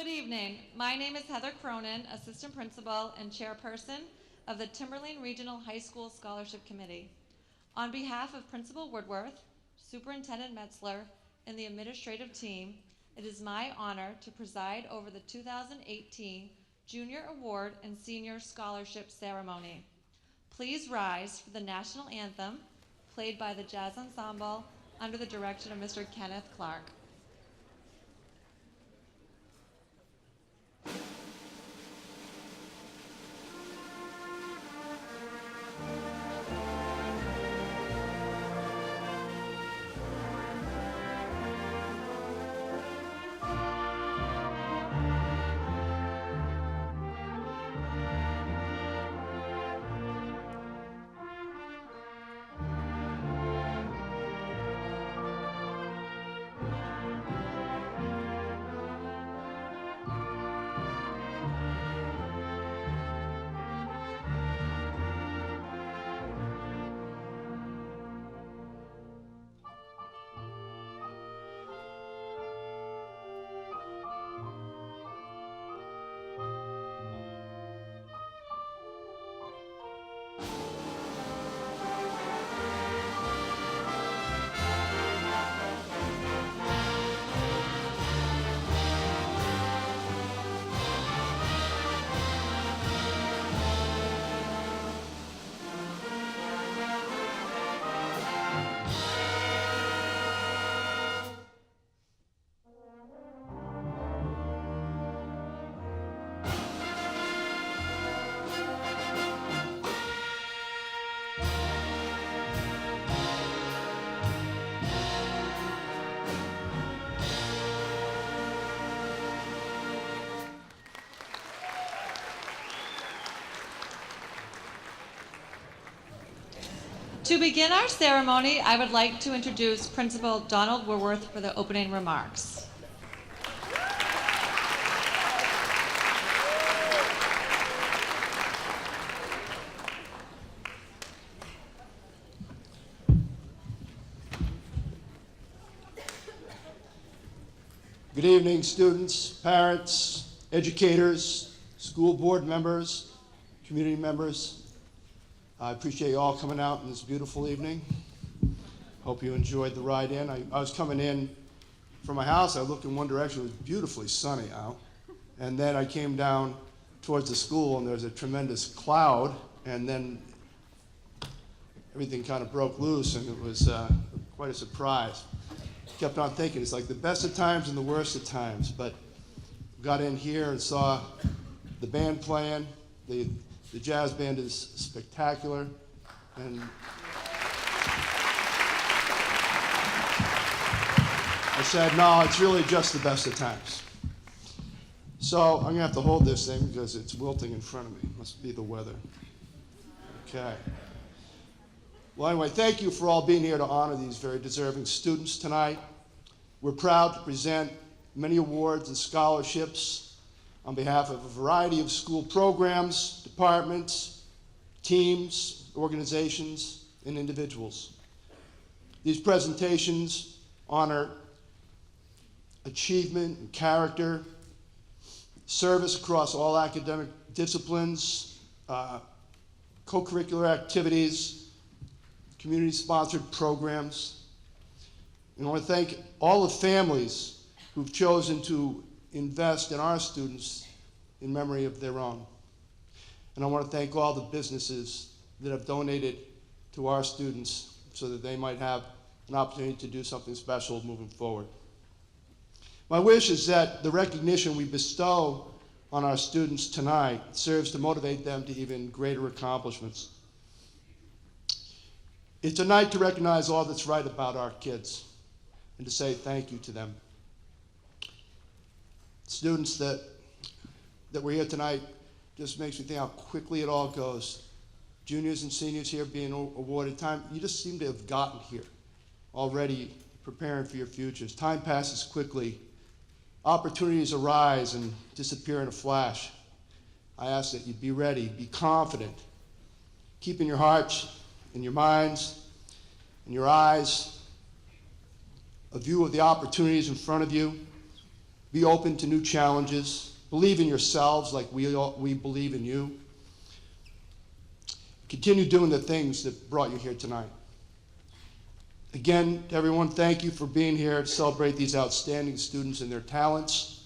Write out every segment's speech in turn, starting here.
Good evening. My name is Heather Cronin, Assistant Principal and Chairperson of the Timberlane Regional High School Scholarship Committee. On behalf of Principal Woodworth, Superintendent Metzler, and the administrative team, it is my honor to preside over the 2018 Junior Award and Senior Scholarship Ceremony. Please rise for the National Anthem, played by the Jazz Ensemble under the direction of Mr. Kenneth Clark. To begin our ceremony, I would like to introduce Principal Donald Woodworth for the opening remarks. Good evening, students, parents, educators, school board members, community members. I appreciate you all coming out on this beautiful evening. Hope you enjoyed the ride in. I was coming in from my house. I looked in one direction. It was beautifully sunny out. And then I came down towards the school, and there was a tremendous cloud. And then everything kind of broke loose, and it was quite a surprise. Kept on thinking, it's like the best of times and the worst of times. But got in here and saw the band playing. The jazz band is spectacular, and I said, no, it's really just the best of times. So I'm gonna have to hold this thing because it's wilting in front of me. Must be the weather. Okay. Well, anyway, thank you for all being here to honor these very deserving students tonight. We're proud to present many awards and scholarships on behalf of a variety of school programs, departments, teams, organizations, and individuals. These presentations honor achievement and character, service across all academic disciplines, co-curricular activities, community-sponsored programs. And I want to thank all the families who've chosen to invest in our students in memory of their own. And I want to thank all the businesses that have donated to our students so that they might have an opportunity to do something special moving forward. My wish is that the recognition we bestow on our students tonight serves to motivate them to even greater accomplishments. It's a night to recognize all that's right about our kids and to say thank you to them. Students that were here tonight just makes me think how quickly it all goes. Juniors and seniors here being awarded time, you just seem to have gotten here already preparing for your futures. Time passes quickly. Opportunities arise and disappear in a flash. I ask that you be ready, be confident, keep in your hearts, in your minds, in your eyes, a view of the opportunities in front of you, Be open to new challenges. Believe in yourselves like we believe in you. Continue doing the things that brought you here tonight. Again, to everyone, thank you for being here to celebrate these outstanding students and their talents,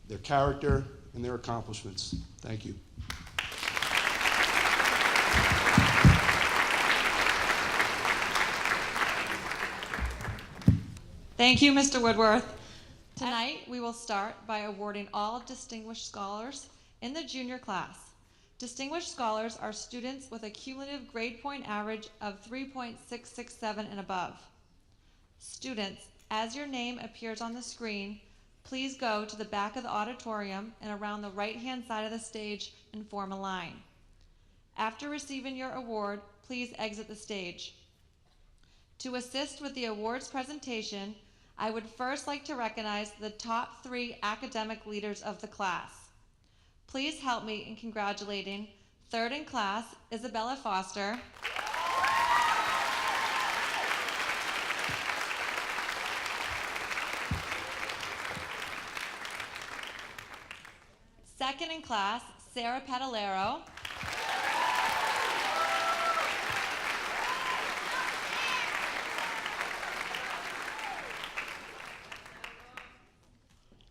their character, and their accomplishments. Thank you. Thank you, Mr. Woodworth. Tonight, we will start by awarding all distinguished scholars in the junior class. Distinguished scholars are students with a cumulative grade point average of 3.667 and above. Students, as your name appears on the screen, please go to the back of the auditorium and around the right-hand side of the stage and form a line. After receiving your award, please exit the stage. To assist with the awards presentation, I would first like to recognize the top 3 academic leaders of the class. Please help me in congratulating third in class, Isabella Foster. Second in class, Sarah Padalero.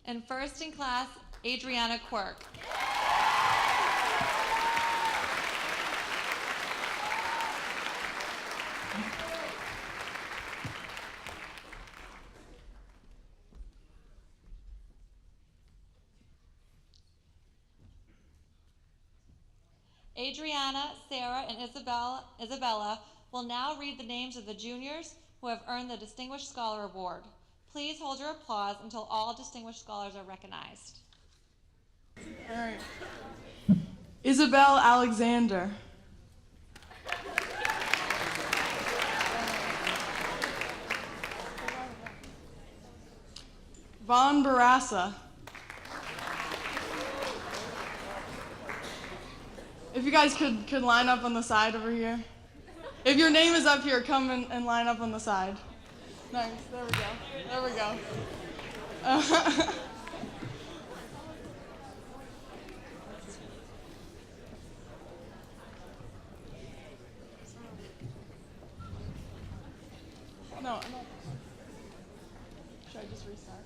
And first in class, Adriana Quirk. Adriana, Sarah, and Isabella will now read the names of the juniors who have earned the Distinguished Scholar Award. Please hold your applause until all distinguished scholars are recognized. All right. Isabel Alexander. Vaughn Barassa. If you guys could line up on the side over here. If your name is up here, come and line up on the side. Nice, there we go. There we go. No. Should I just restart?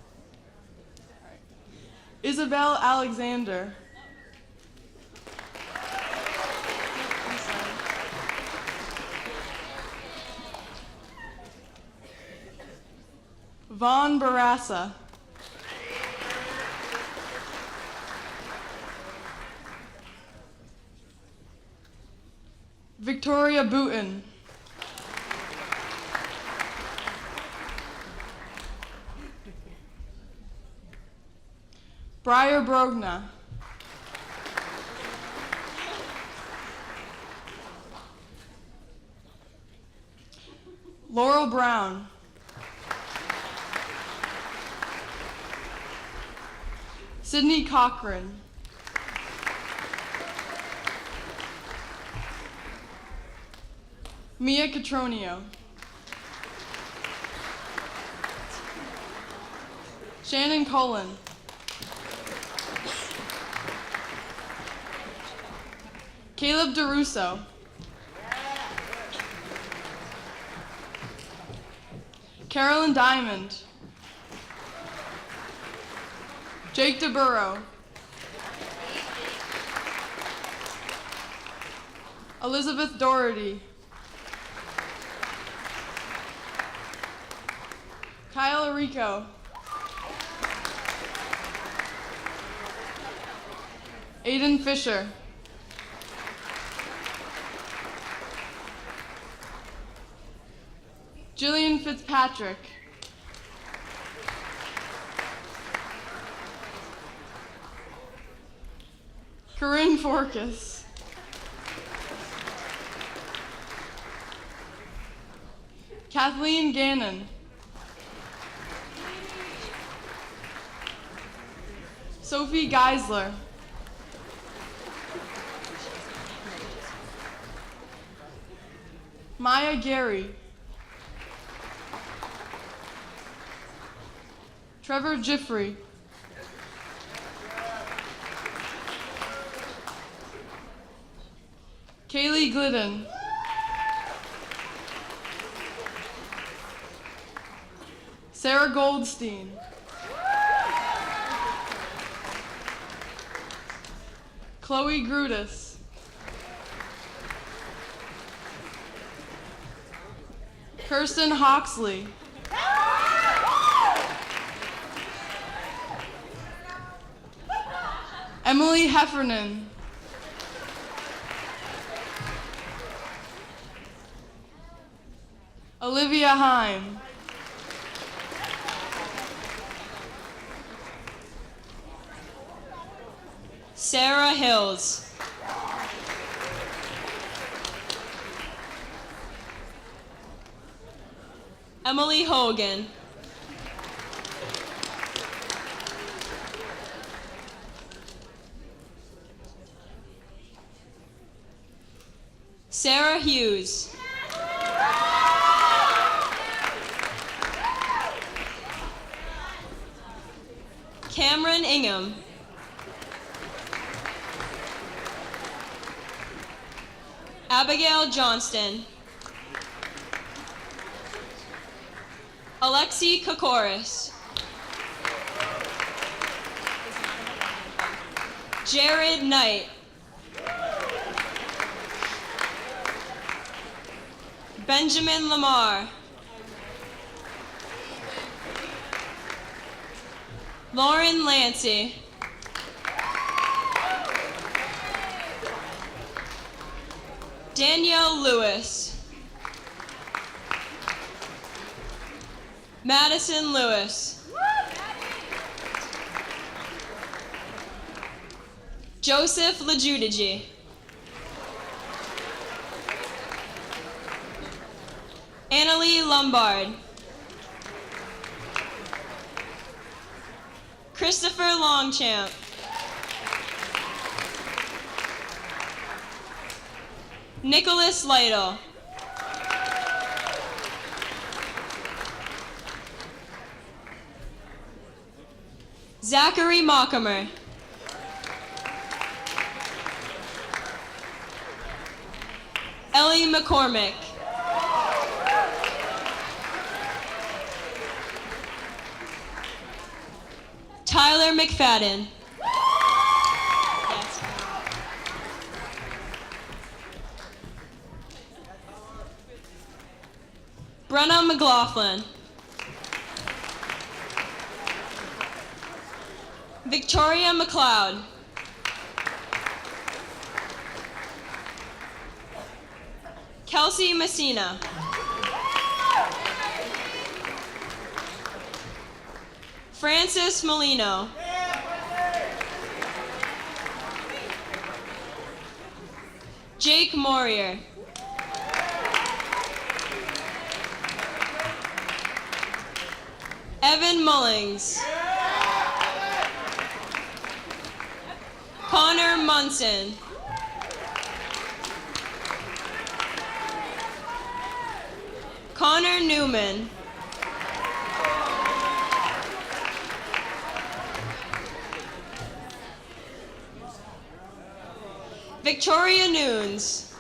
All right. Isabel Alexander. Vaughn Barassa. Victoria Booten. Briar Brogna. Laurel Brown. Sydney Cochran. Mia Catronio. Shannon Cullen. Caleb DeRusso. Carolyn Diamond. Jake DeBurrow. Elizabeth Doherty. Kyle Arico. Aiden Fisher. Jillian Fitzpatrick. Corinne Forkas. Kathleen Gannon. Sophie Geisler. Maya Gary. Trevor Giffrey. Kaylee Glidden. Sarah Goldstein. Chloe Grudis. Kirsten Hawksley. Emily Heffernan. Olivia Heim. Sarah Hills. Emily Hogan. Sarah Hughes. Cameron Ingham. Abigail Johnston. Alexi Kokoris. Jared Knight. Benjamin Lamar. Lauren Lancy. Danielle Lewis. Madison Lewis. Joseph Lajudigi. Annalie Lombard. Christopher Longchamp. Nicholas Lytle. Zachary Mockamer. Ellie McCormick. Tyler McFadden. Yes. Brenna McLaughlin. Victoria McLeod. Kelsey Messina. Francis Molino. Jake Morier. Evan Mullings. Connor Munson. Connor Newman. Victoria Nunes.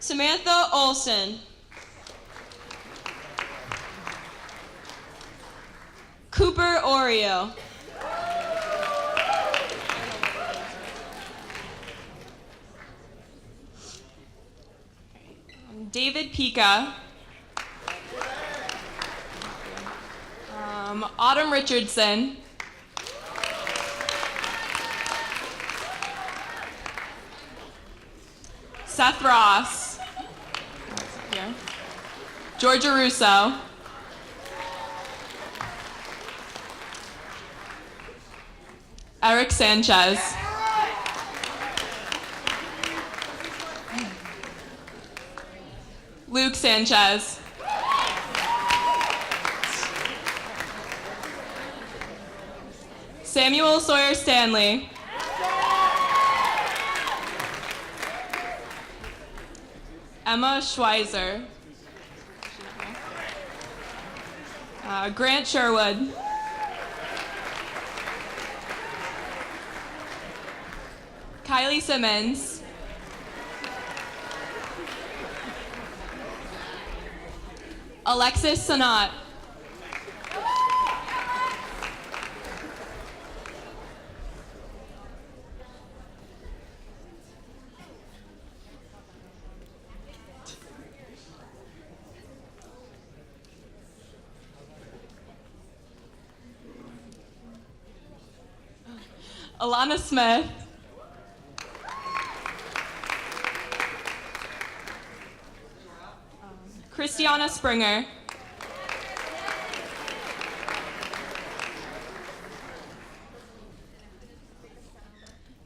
Samantha Olson. Cooper Oreo. David Pika. Autumn Richardson. Seth Ross. Here. Georgia Russo. Eric Sanchez. Luke Sanchez. Samuel Sawyer Stanley. Emma Schweizer. Grant Sherwood. Kylie Simmons. Alexis Sanat. Alana Smith. Christiana Springer.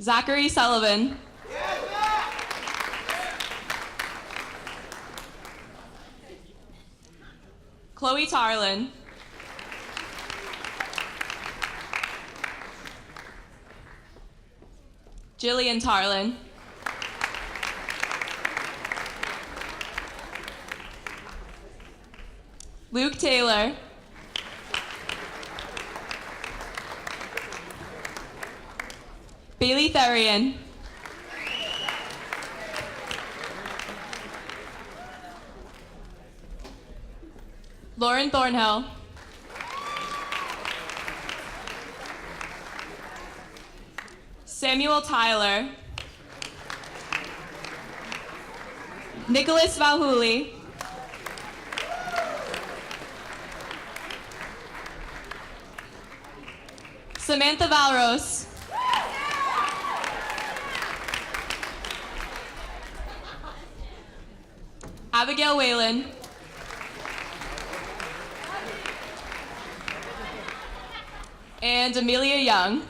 Zachary Sullivan. Chloe Tarlin. Jillian Tarlin. Luke Taylor. Bailey Therian. Lauren Thornhill. Samuel Tyler. Nicholas Valhuli. Samantha Valros. Abigail Whalen. And Amelia Young.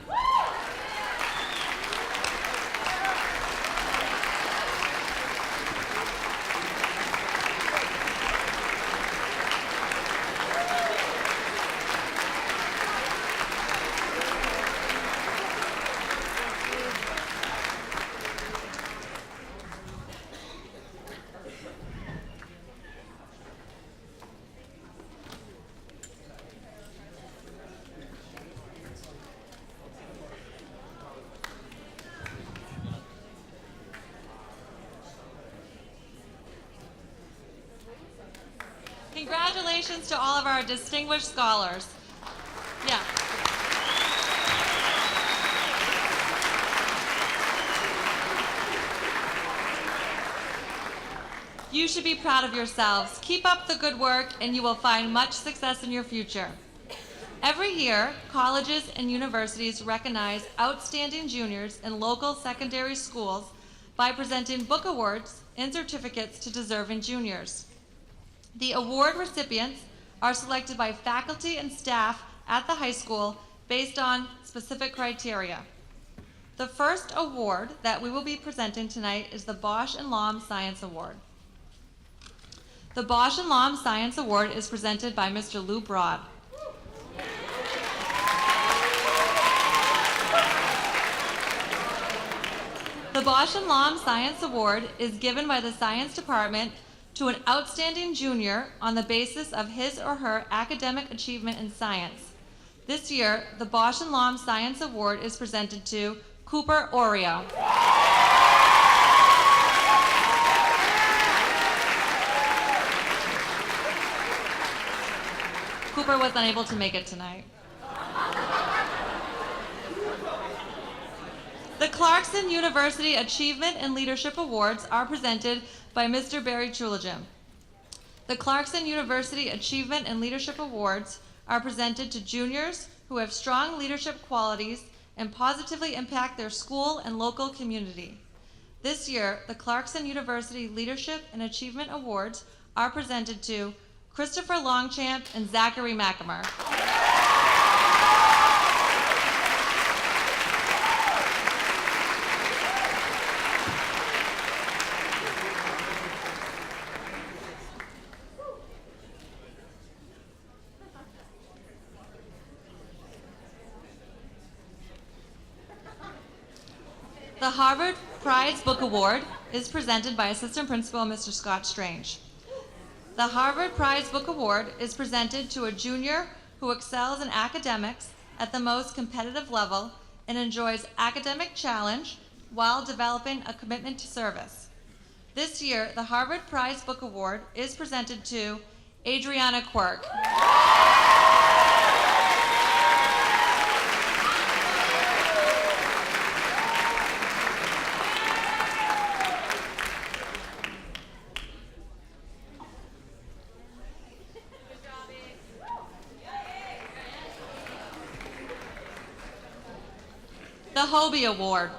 Congratulations to all of our distinguished scholars. Yeah. You should be proud of yourselves. Keep up the good work and you will find much success in your future. Every year, colleges and universities recognize outstanding juniors in local secondary schools by presenting book awards and certificates to deserving juniors. The award recipients are selected by faculty and staff at the high school based on specific criteria. The first award that we will be presenting tonight is the Bosch and Lomb Science Award. The Bosch and Lomb Science Award is presented by Mr. Lou Broad. The Bosch and Lomb Science Award is given by the Science Department to an outstanding junior on the basis of his or her academic achievement in science. This year, the Bosch and Lomb Science Award is presented to Cooper Oreo. Cooper was unable to make it tonight. The Clarkson University Achievement and Leadership Awards are presented by Mr. Barry Trulagem. The Clarkson University Achievement and Leadership Awards are presented to juniors who have strong leadership qualities and positively impact their school and local community. This year, the Clarkson University Leadership and Achievement Awards are presented to Christopher Longchamp and Zachary McAmer. The Harvard Prize Book Award is presented by Assistant Principal Mr. Scott Strange. The Harvard Prize Book Award is presented to a junior who excels in academics at the most competitive level and enjoys academic challenge, while developing a commitment to service. This year, the Harvard Prize Book Award is presented to Adriana Quirk. The Hobie Award.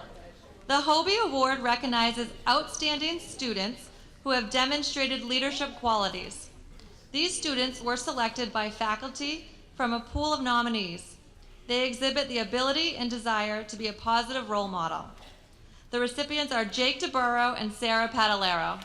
The Hobie Award recognizes outstanding students who have demonstrated leadership qualities. These students were selected by faculty from a pool of nominees. They exhibit the ability and desire to be a positive role model. The recipients are Jake DeBurrow and Sarah Padalero.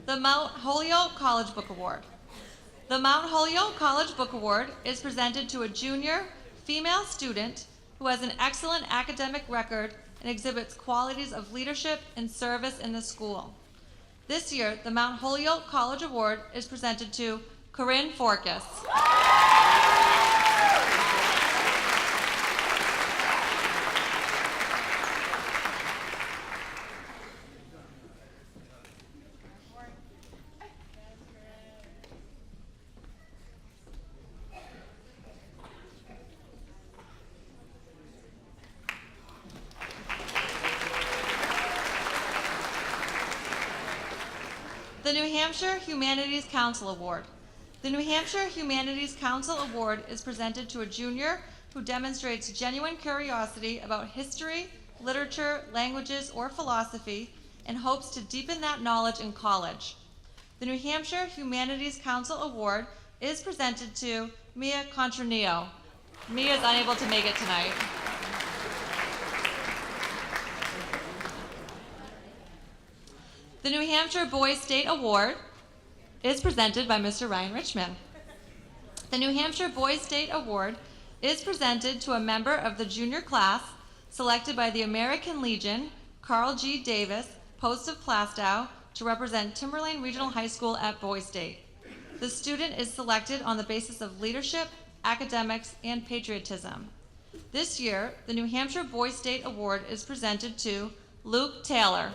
The Mount Holyoke College Book Award. The Mount Holyoke College Book Award is presented to a junior female student who has an excellent academic record and exhibits qualities of leadership and service in the school. This year, the Mount Holyoke College Award is presented to Corinne Forkas. The New Hampshire Humanities Council Award. The New Hampshire Humanities Council Award is presented to a junior who demonstrates genuine curiosity about history, literature, languages, or philosophy, and hopes to deepen that knowledge in college. The New Hampshire Humanities Council Award is presented to Mia Contranillo. Mia is unable to make it tonight. The New Hampshire Boys State Award is presented by Mr. Ryan Richmond. The New Hampshire Boys State Award is presented to a member of the junior class selected by the American Legion, Carl G. Davis, Post of Plastow, to represent Timberlane Regional High School at Boys State. The student is selected on the basis of leadership, academics, and patriotism. This year, the New Hampshire Boys State Award is presented to Luke Taylor.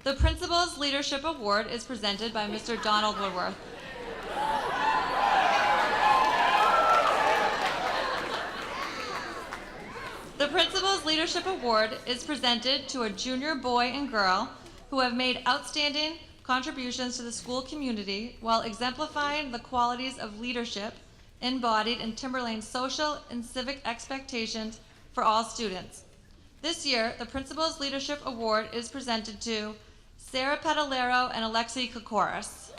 The Principal's Leadership Award is presented by Mr. Donald Woodworth. The Principal's Leadership Award is presented to a junior boy and girl who have made outstanding contributions to the school community while exemplifying the qualities of leadership embodied in Timberlane's social and civic expectations for all students. This year, the Principal's Leadership Award is presented to Sarah Pedalero and Alexi Kokoris.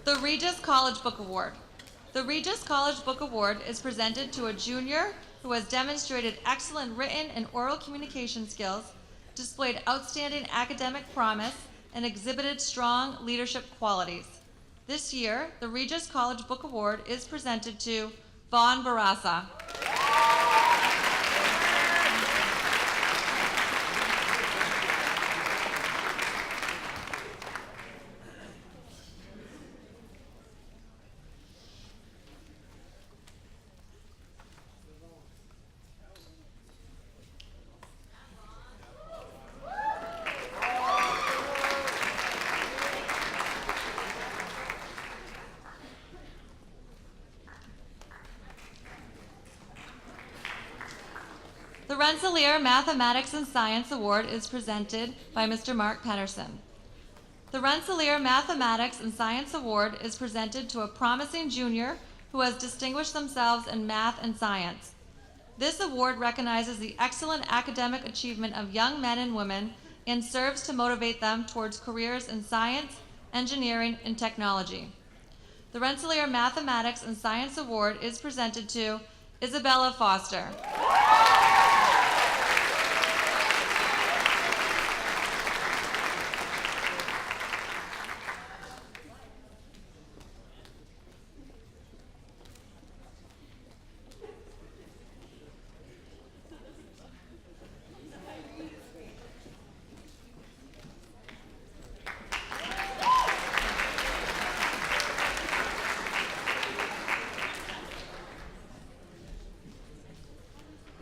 The Regis College Book Award. The Regis College Book Award is presented to a junior who has demonstrated excellent written and oral communication skills displayed outstanding academic promise and exhibited strong leadership qualities. This year, the Regis College Book Award is presented to Vaughn Barassa. The Rensselaer Mathematics and Science Award is presented by Mr. Mark Pedersen. The Rensselaer Mathematics and Science Award is presented to a promising junior who has distinguished themselves in math and science. This award recognizes the excellent academic achievement of young men and women and serves to motivate them towards careers in science, engineering, and technology. The Rensselaer Mathematics and Science Award is presented to Isabella Foster.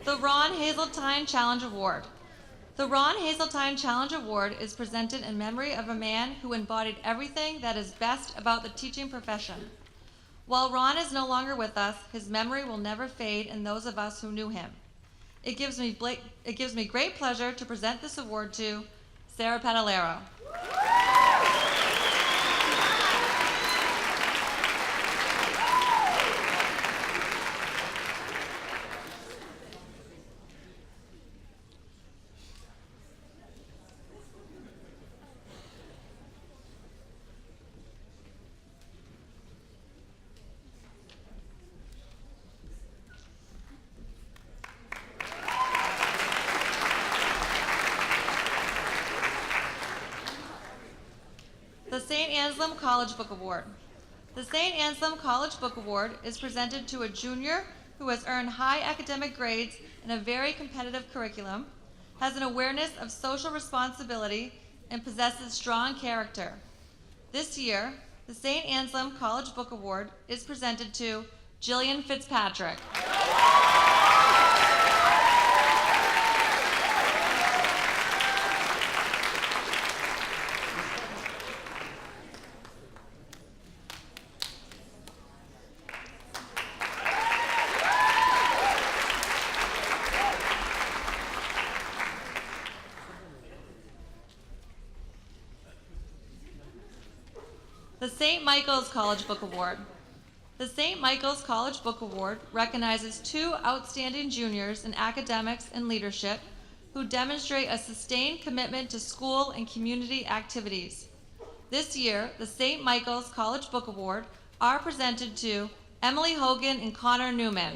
The Ron Hazeltine Challenge Award. The Ron Hazeltine Challenge Award is presented in memory of a man who embodied everything that is best about the teaching profession. While Ron is no longer with us, his memory will never fade in those of us who knew him. It gives me great pleasure to present this award to Sarah Pedalero. The St. Anselm College Book Award. The St. Anselm College Book Award is presented to a junior who has earned high academic grades in a very competitive curriculum, has an awareness of social responsibility, and possesses strong character. This year, the St. Anselm College Book Award is presented to Jillian Fitzpatrick. The St. Michael's College Book Award. The St. Michael's College Book Award recognizes two outstanding juniors in academics and leadership who demonstrate a sustained commitment to school and community activities. This year, the St. Michael's College Book Award are presented to Emily Hogan and Connor Newman.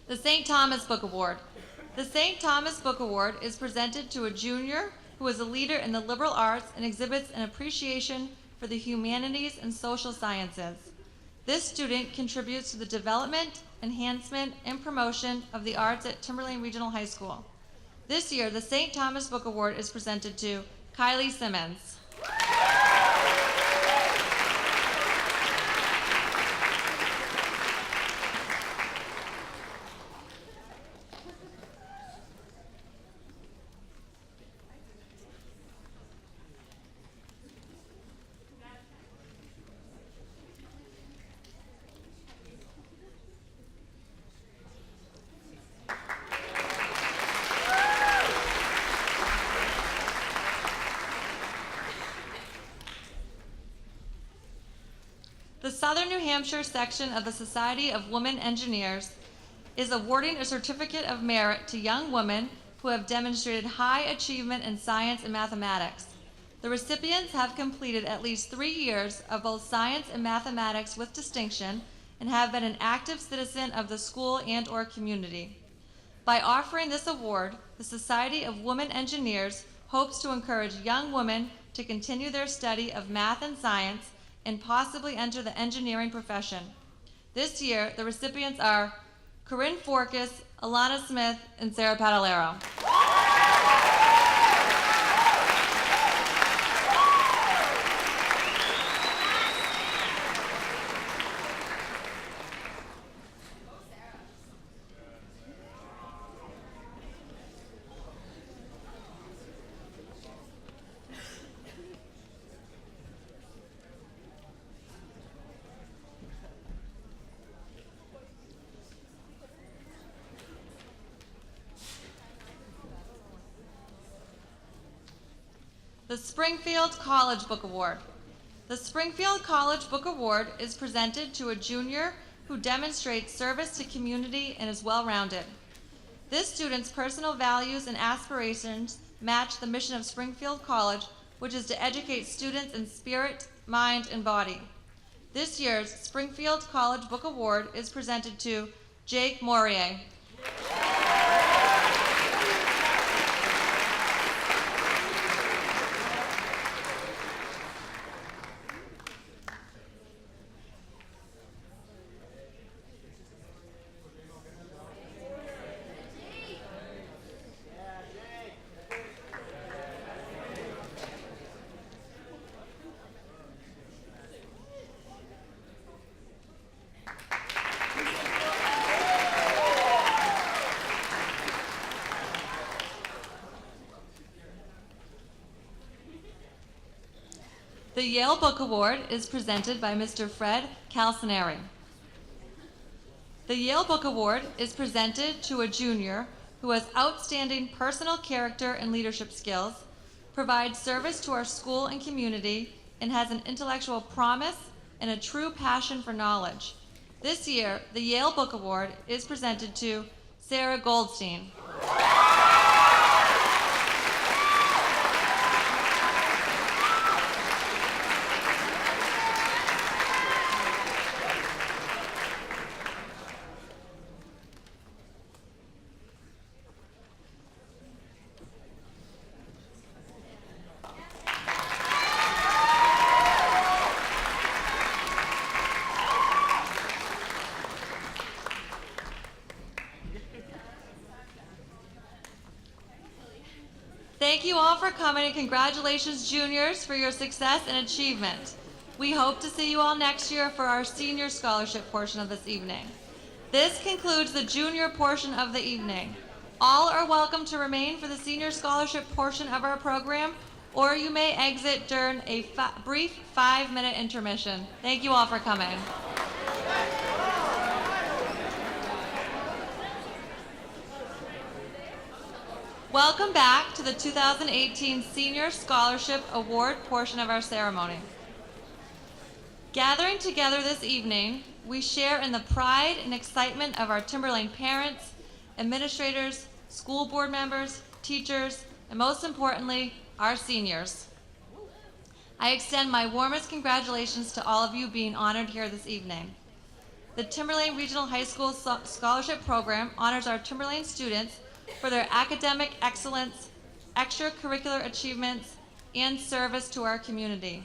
The St. Thomas Book Award. The St. Thomas Book Award is presented to a junior who is a leader in the liberal arts and exhibits an appreciation for the humanities and social sciences. This student contributes to the development, enhancement, and promotion of the arts at Timberlane Regional High School. This year, the St. Thomas Book Award is presented to Kylie Simmons. Southern New Hampshire section of the Society of Women Engineers is awarding a certificate of merit to young women who have demonstrated high achievement in science and mathematics. The recipients have completed at least 3 years of both science and mathematics with distinction and have been an active citizen of the school and/or community. By offering this award, the Society of Women Engineers hopes to encourage young women to continue their study of math and science and possibly enter the engineering profession. This year, the recipients are Corinne Forkas, Alana Smith, and Sarah Padalero. The Springfield College Book Award. The Springfield College Book Award is presented to a junior who demonstrates service to community and is well-rounded. This student's personal values and aspirations match the mission of Springfield College, which is to educate students in spirit, mind, and body. This year's Springfield College Book Award is presented to Jake Morier. The Yale Book Award is presented by Mr. Fred Calcinari. The Yale Book Award is presented to a junior who has outstanding personal character and leadership skills, provides service to our school and community, and has an intellectual promise and a true passion for knowledge. This year, the Yale Book Award is presented to Sarah Goldstein. Thank you all for coming, and congratulations, juniors, for your success and achievement. We hope to see you all next year for our senior scholarship portion of this evening. This concludes the junior portion of the evening. All are welcome to remain for the senior scholarship portion of our program, or you may exit during a brief 5-minute intermission. Thank you all for coming. Welcome back to the 2018 Senior Scholarship Award portion of our ceremony. Gathering together this evening, we share in the pride and excitement of our Timberlane parents, administrators, school board members, teachers, and most importantly, our seniors. I extend my warmest congratulations to all of you being honored here this evening. The Timberlane Regional High School Scholarship Program honors our Timberlane students for their academic excellence, extracurricular achievements, and service to our community.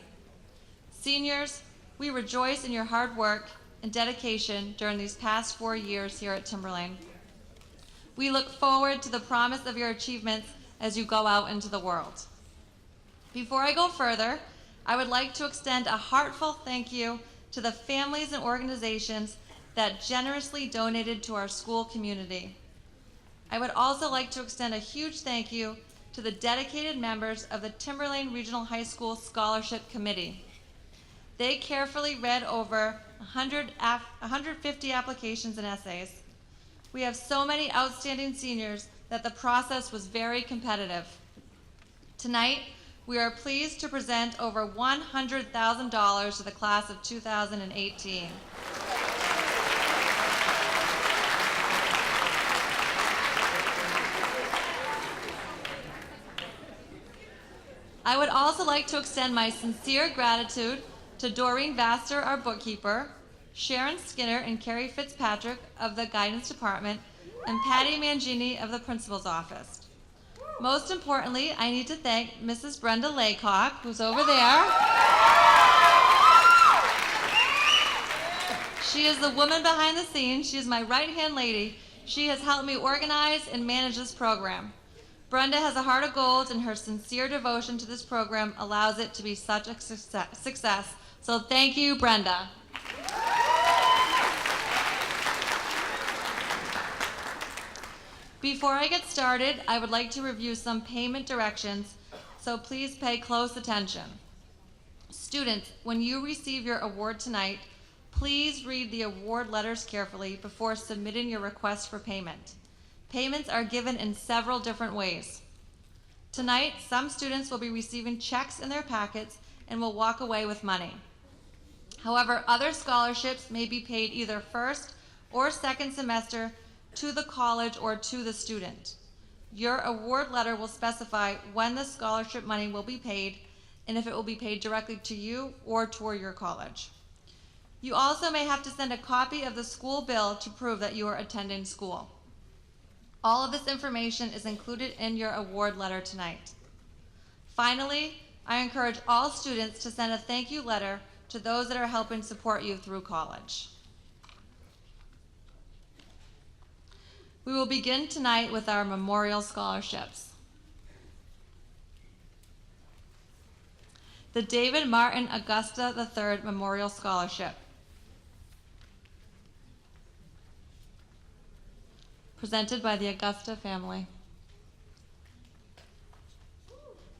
Seniors, we rejoice in your hard work and dedication during these past 4 years here at Timberlane. We look forward to the promise of your achievements as you go out into the world. Before I go further, I would like to extend a heartfelt thank you to the families and organizations that generously donated to our school community. I would also like to extend a huge thank you to the dedicated members of the Timberlane Regional High School Scholarship Committee. They carefully read over 150 applications and essays. We have so many outstanding seniors that the process was very competitive. Tonight, We are pleased to present over $100,000 to the class of 2018. I would also like to extend my sincere gratitude to Doreen Vaster, our bookkeeper, Sharon Skinner and Carrie Fitzpatrick of the Guidance Department, and Patty Mangini of the Principal's Office. Most importantly, I need to thank Mrs. Brenda Laycock, who's over there. She is the woman behind the scenes. She is my right-hand lady. She has helped me organize and manage this program. Brenda has a heart of gold, and her sincere devotion to this program allows it to be such a success. So thank you, Brenda. Before I get started, I would like to review some payment directions, so please pay close attention. Students, when you receive your award tonight, please read the award letters carefully before submitting your request for payment. Payments are given in several different ways. Tonight, some students will be receiving checks in their packets and will walk away with money. However, other scholarships may be paid either first or second semester to the college or to the student. Your award letter will specify when the scholarship money will be paid and if it will be paid directly to you or toward your college. You also may have to send a copy of the school bill to prove that you are attending school. All of this information is included in your award letter tonight. Finally, I encourage all students to send a thank you letter to those that are helping support you through college. We will begin tonight with our memorial scholarships. The David Martin Augusta III Memorial Scholarship. Presented by the Augusta family.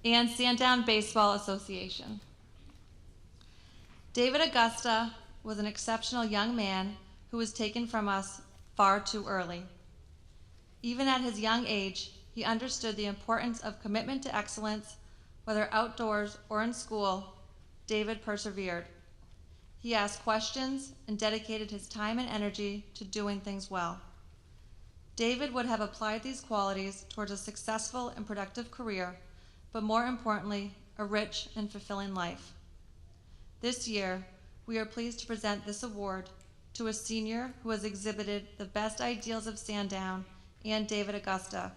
And Sandown Baseball Association. David Augusta was an exceptional young man who was taken from us far too early. Even at his young age, he understood the importance of commitment to excellence, whether outdoors or in school. David persevered. He asked questions and dedicated his time and energy to doing things well. David would have applied these qualities towards a successful and productive career, but more importantly, a rich and fulfilling life. This year, we are pleased to present this award to a senior who has exhibited the best ideals of Sandown and David Augusta.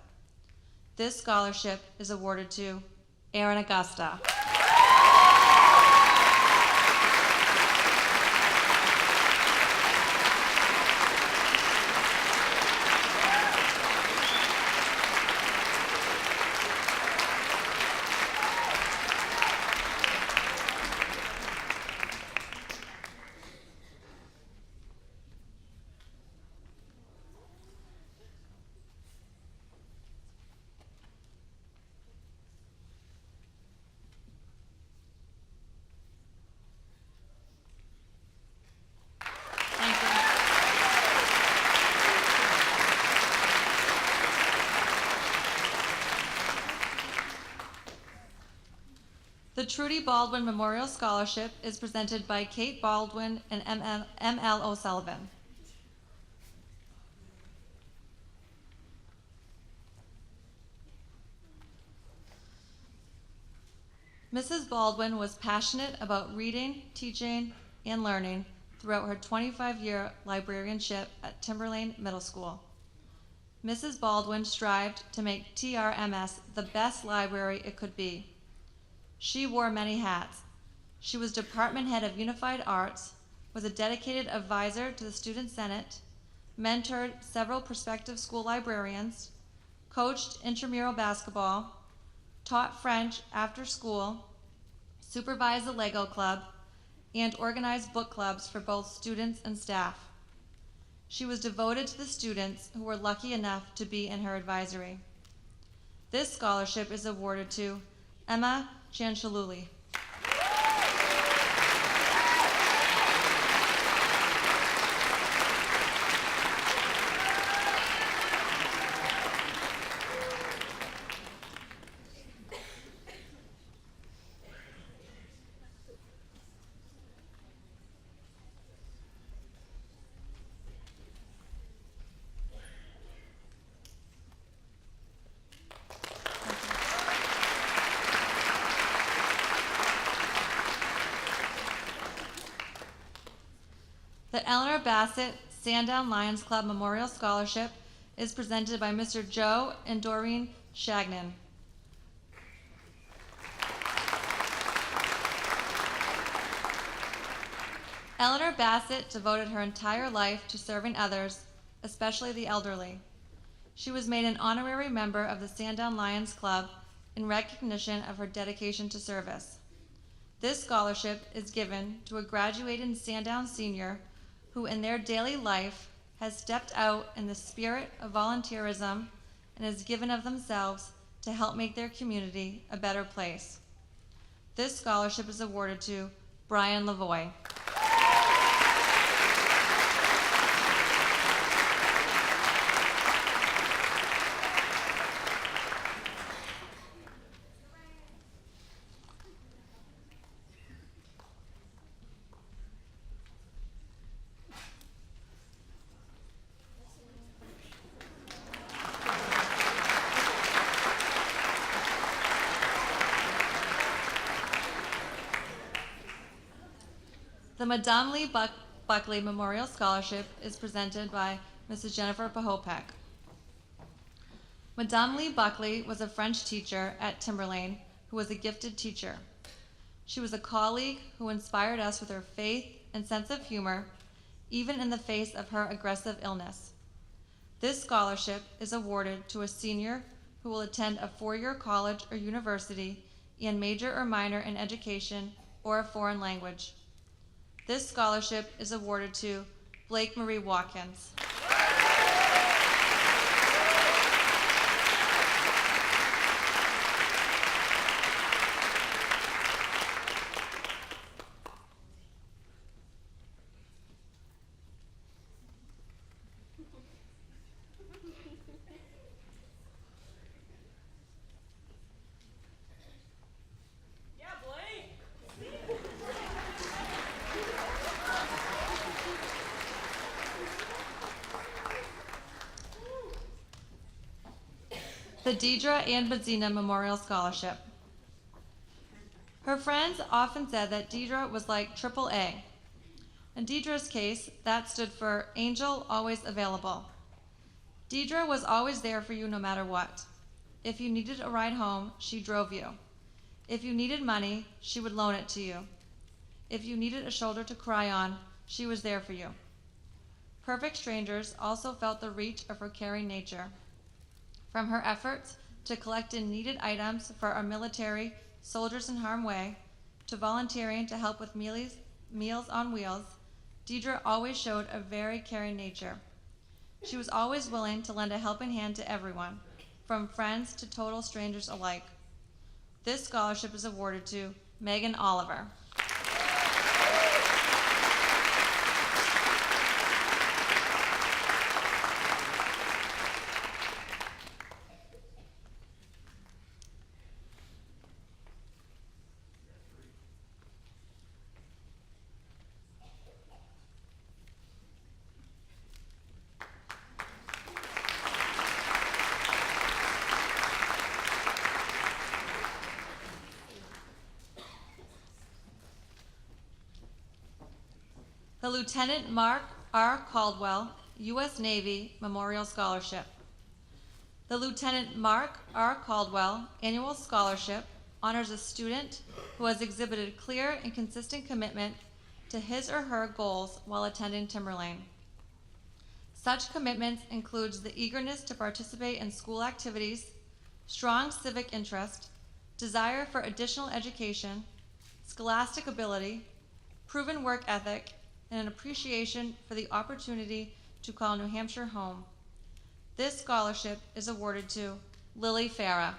This scholarship is awarded to Aaron Augusta. The Trudy Baldwin Memorial Scholarship is presented by Kate Baldwin and M.L. O'Sullivan. Mrs. Baldwin was passionate about reading, teaching, and learning throughout her 25-year librarianship at Timberlane Middle School. Mrs. Baldwin strived to make TRMS the best library it could be. She wore many hats. She was department head of Unified Arts, was a dedicated advisor to the Student Senate, mentored several prospective school librarians, coached intramural basketball, taught French after school, supervised the Lego Club, and organized book clubs for both students and staff. She was devoted to the students who were lucky enough to be in her advisory. This scholarship is awarded to Emma Chanchaluli. Bassett Sandown Lions Club Memorial Scholarship is presented by Mr. Joe and Doreen Shagnon. Eleanor Bassett devoted her entire life to serving others, especially the elderly. She was made an honorary member of the Sandown Lions Club in recognition of her dedication to service. This scholarship is given to a graduating Sandown senior who in their daily life has stepped out in the spirit of volunteerism and has given of themselves to help make their community a better place. This scholarship is awarded to Brian Lavoie. The Madame Lee Buckley Memorial Scholarship is presented by Mrs. Jennifer Pahopek. Madame Lee Buckley was a French teacher at Timberlane who was a gifted teacher. She was a colleague who inspired us with her faith and sense of humor, even in the face of her aggressive illness. This scholarship is awarded to a senior who will attend a four-year college or university and major or minor in education or a foreign language. This scholarship is awarded to Blake Marie Watkins. The Deidre Ann Bazina Memorial Scholarship. Her friends often said that Deidre was like AAA. In Deidre's case, that stood for Angel Always Available. Deidre was always there for you no matter what. If you needed a ride home, she drove you. If you needed money, she would loan it to you. If you needed a shoulder to cry on, she was there for you. Perfect strangers also felt the reach of her caring nature. From her efforts to collecting needed items for our military soldiers in harm's way, to volunteering to help with Meals on Wheels, Deidre always showed a very caring nature. She was always willing to lend a helping hand to everyone, from friends to total strangers alike. This scholarship is awarded to Megan Oliver. The Lieutenant Mark R. Caldwell, U.S. Navy Memorial Scholarship. The Lieutenant Mark R. Caldwell Annual Scholarship honors a student who has exhibited clear and consistent commitment to his or her goals while attending Timberlane. Such commitments includes the eagerness to participate in school activities, strong civic interest, desire for additional education, scholastic ability, proven work ethic, and an appreciation for the opportunity to call New Hampshire home. This scholarship is awarded to Lily Farah.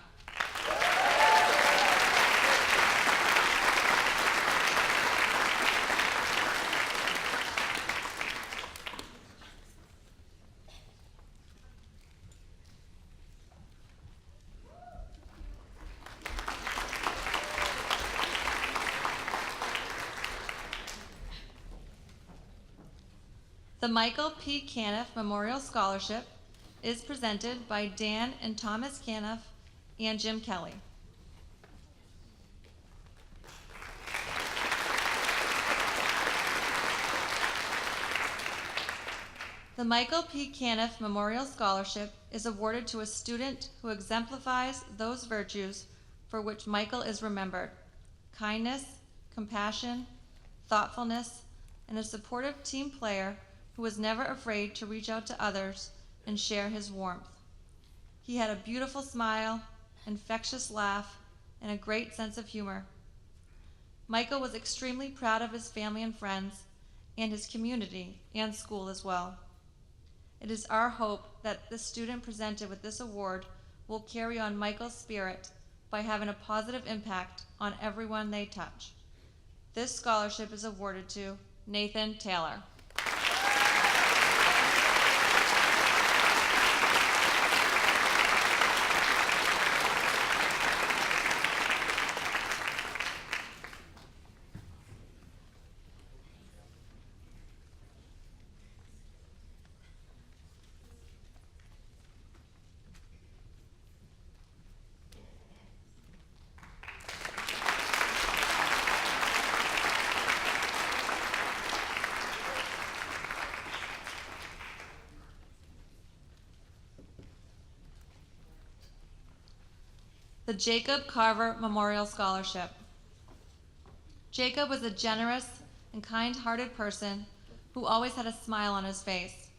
The Michael P. Caniff Memorial Scholarship is presented by Dan and Thomas Caniff and Jim Kelly. The Michael P. Caniff Memorial Scholarship is awarded to a student who exemplifies those virtues for which Michael is remembered: kindness, compassion, thoughtfulness, and a supportive team player who was never afraid to reach out to others and share his warmth. He had a beautiful smile, infectious laugh, and a great sense of humor. Michael was extremely proud of his family and friends, and his community and school as well. It is our hope that the student presented with this award will carry on Michael's spirit by having a positive impact on everyone they touch. This scholarship is awarded to Nathan Taylor. The Jacob Carver Memorial Scholarship. Jacob was a generous and kind-hearted person who always had a smile on his face.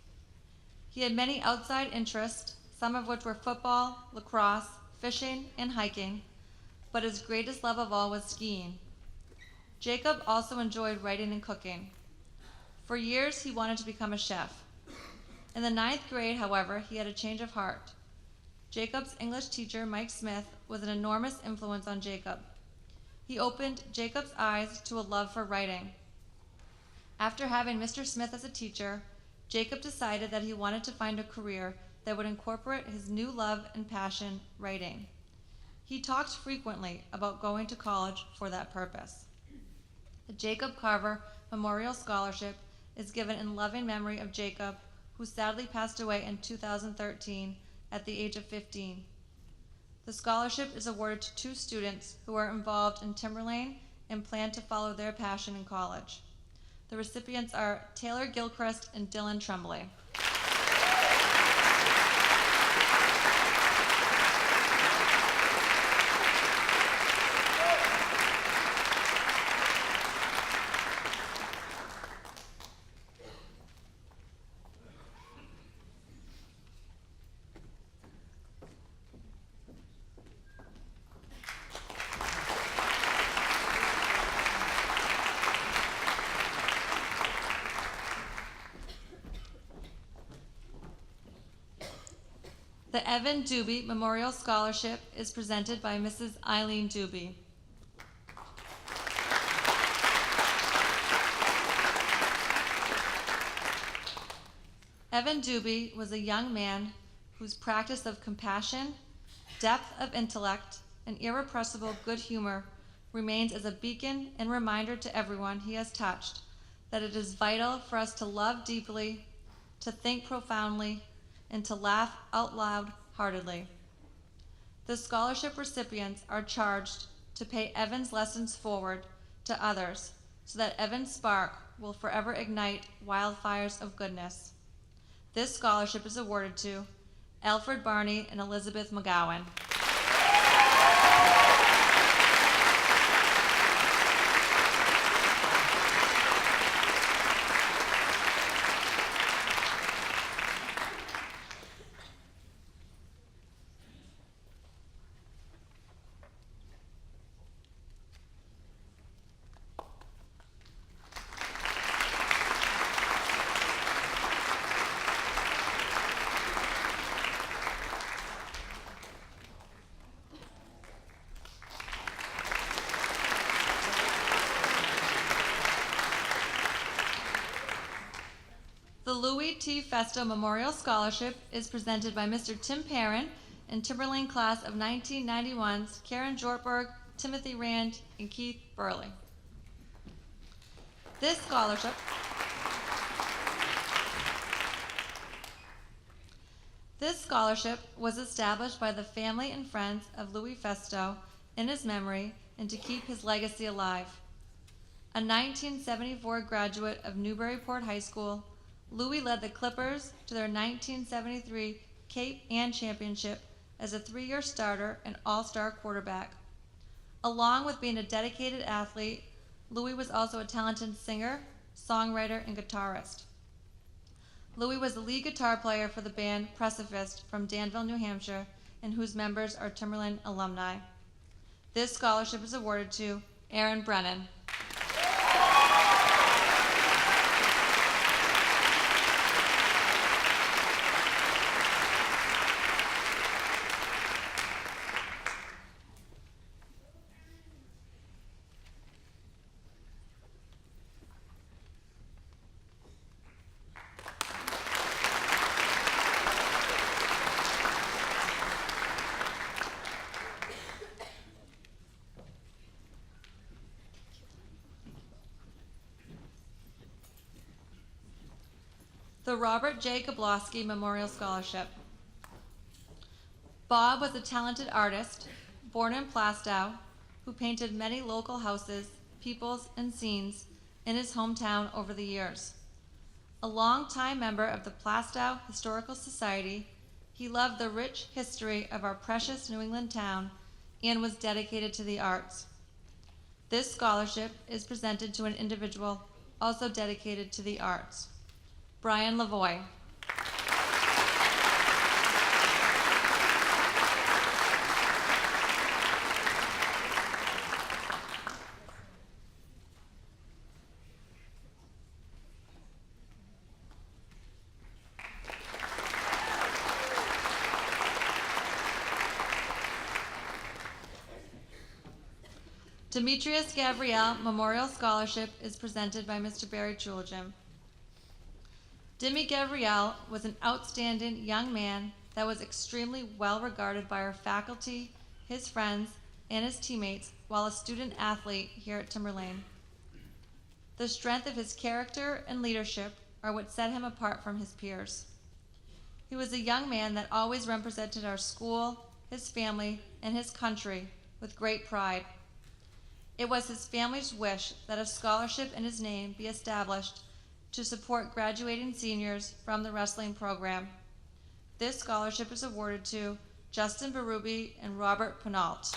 He had many outside interests, some of which were football, lacrosse, fishing, and hiking, but his greatest love of all was skiing. Jacob also enjoyed writing and cooking. For years, he wanted to become a chef. In the 9th grade, however, he had a change of heart. Jacob's English teacher, Mike Smith, was an enormous influence on Jacob. He opened Jacob's eyes to a love for writing. After having Mr. Smith as a teacher, Jacob decided that he wanted to find a career that would incorporate his new love and passion, writing. He talked frequently about going to college for that purpose. The Jacob Carver Memorial Scholarship is given in loving memory of Jacob, who sadly passed away in 2013 at the age of 15. The scholarship is awarded to 2 students who are involved in Timberlane and plan to follow their passion in college. The recipients are Taylor Gilchrist and Dylan Tremblay. The Evan Doobie Memorial Scholarship is presented by Mrs. Eileen Doobie. Evan Doobie was a young man whose practice of compassion, depth of intellect, and irrepressible good humor remains as a beacon and reminder to everyone he has touched that it is vital for us to love deeply, to think profoundly, and to laugh out loud heartedly. The scholarship recipients are charged to pay Evan's lessons forward to others so that Evan's spark will forever ignite wildfires of goodness. This scholarship is awarded to Alfred Barney and Elizabeth McGowan. The Louis T. Festo Memorial Scholarship is presented by Mr. Tim Perrin and Timberlane class of 1991's Karen Jortberg, Timothy Rand, and Keith Burley. This scholarship was established by the family and friends of Louis Festo in his memory and to keep his legacy alive. A 1974 graduate of Newburyport High School, Louis led the Clippers to their 1973 Cape Ann Championship as a 3-year starter and all-star quarterback. Along with being a dedicated athlete, Louis was also a talented singer, songwriter, and guitarist. Louis was the lead guitar player for the band Precipice from Danville, New Hampshire, and whose members are Timberland alumni. This scholarship is awarded to Aaron Brennan. The Robert J. Gablowski Memorial Scholarship. Bob was a talented artist, born in Plastow, who painted many local houses, peoples, and scenes in his hometown over the years. A longtime member of the Plastow Historical Society, he loved the rich history of our precious New England town and was dedicated to the arts. This scholarship is presented to an individual also dedicated to the arts. Brian Lavoie. Demetrius Gabrielle Memorial Scholarship is presented by Mr. Barry Chulgim. Demi Gabrielle was an outstanding young man that was extremely well regarded by our faculty, his friends, and his teammates while a student athlete here at Timberlane. The strength of his character and leadership are what set him apart from his peers. He was a young man that always represented our school, his family, and his country with great pride. It was his family's wish that a scholarship in his name be established to support graduating seniors from the wrestling program. This scholarship is awarded to Justin Berube and Robert Penault.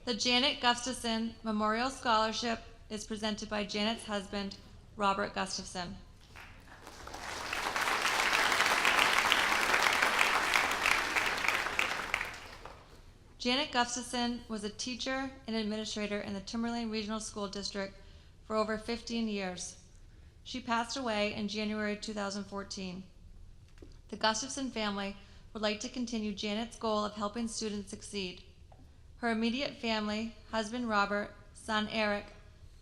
The Janet Gustafson Memorial Scholarship is presented by Janet's husband, Robert Gustafson. Janet Gustafson was a teacher and administrator in the Timberlane Regional School District for over 15 years. She passed away in January 2014. The Gustafson family would like to continue Janet's goal of helping students succeed. Her immediate family, husband Robert, son Eric,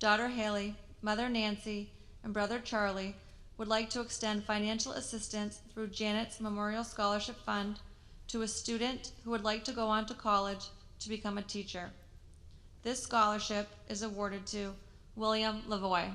daughter Haley, mother Nancy, and brother Charlie, would like to extend financial assistance through Janet's Memorial Scholarship Fund to a student who would like to go on to college to become a teacher. This scholarship is awarded to William Lavoie.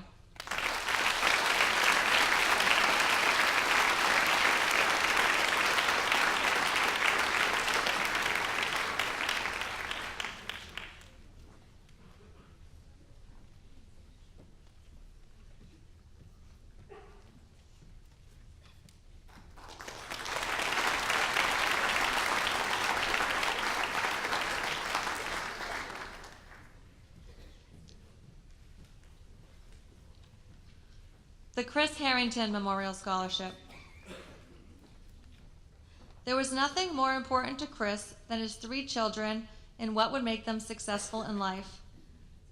The Chris Harrington Memorial Scholarship. There was nothing more important to Chris than his 3 children and what would make them successful in life.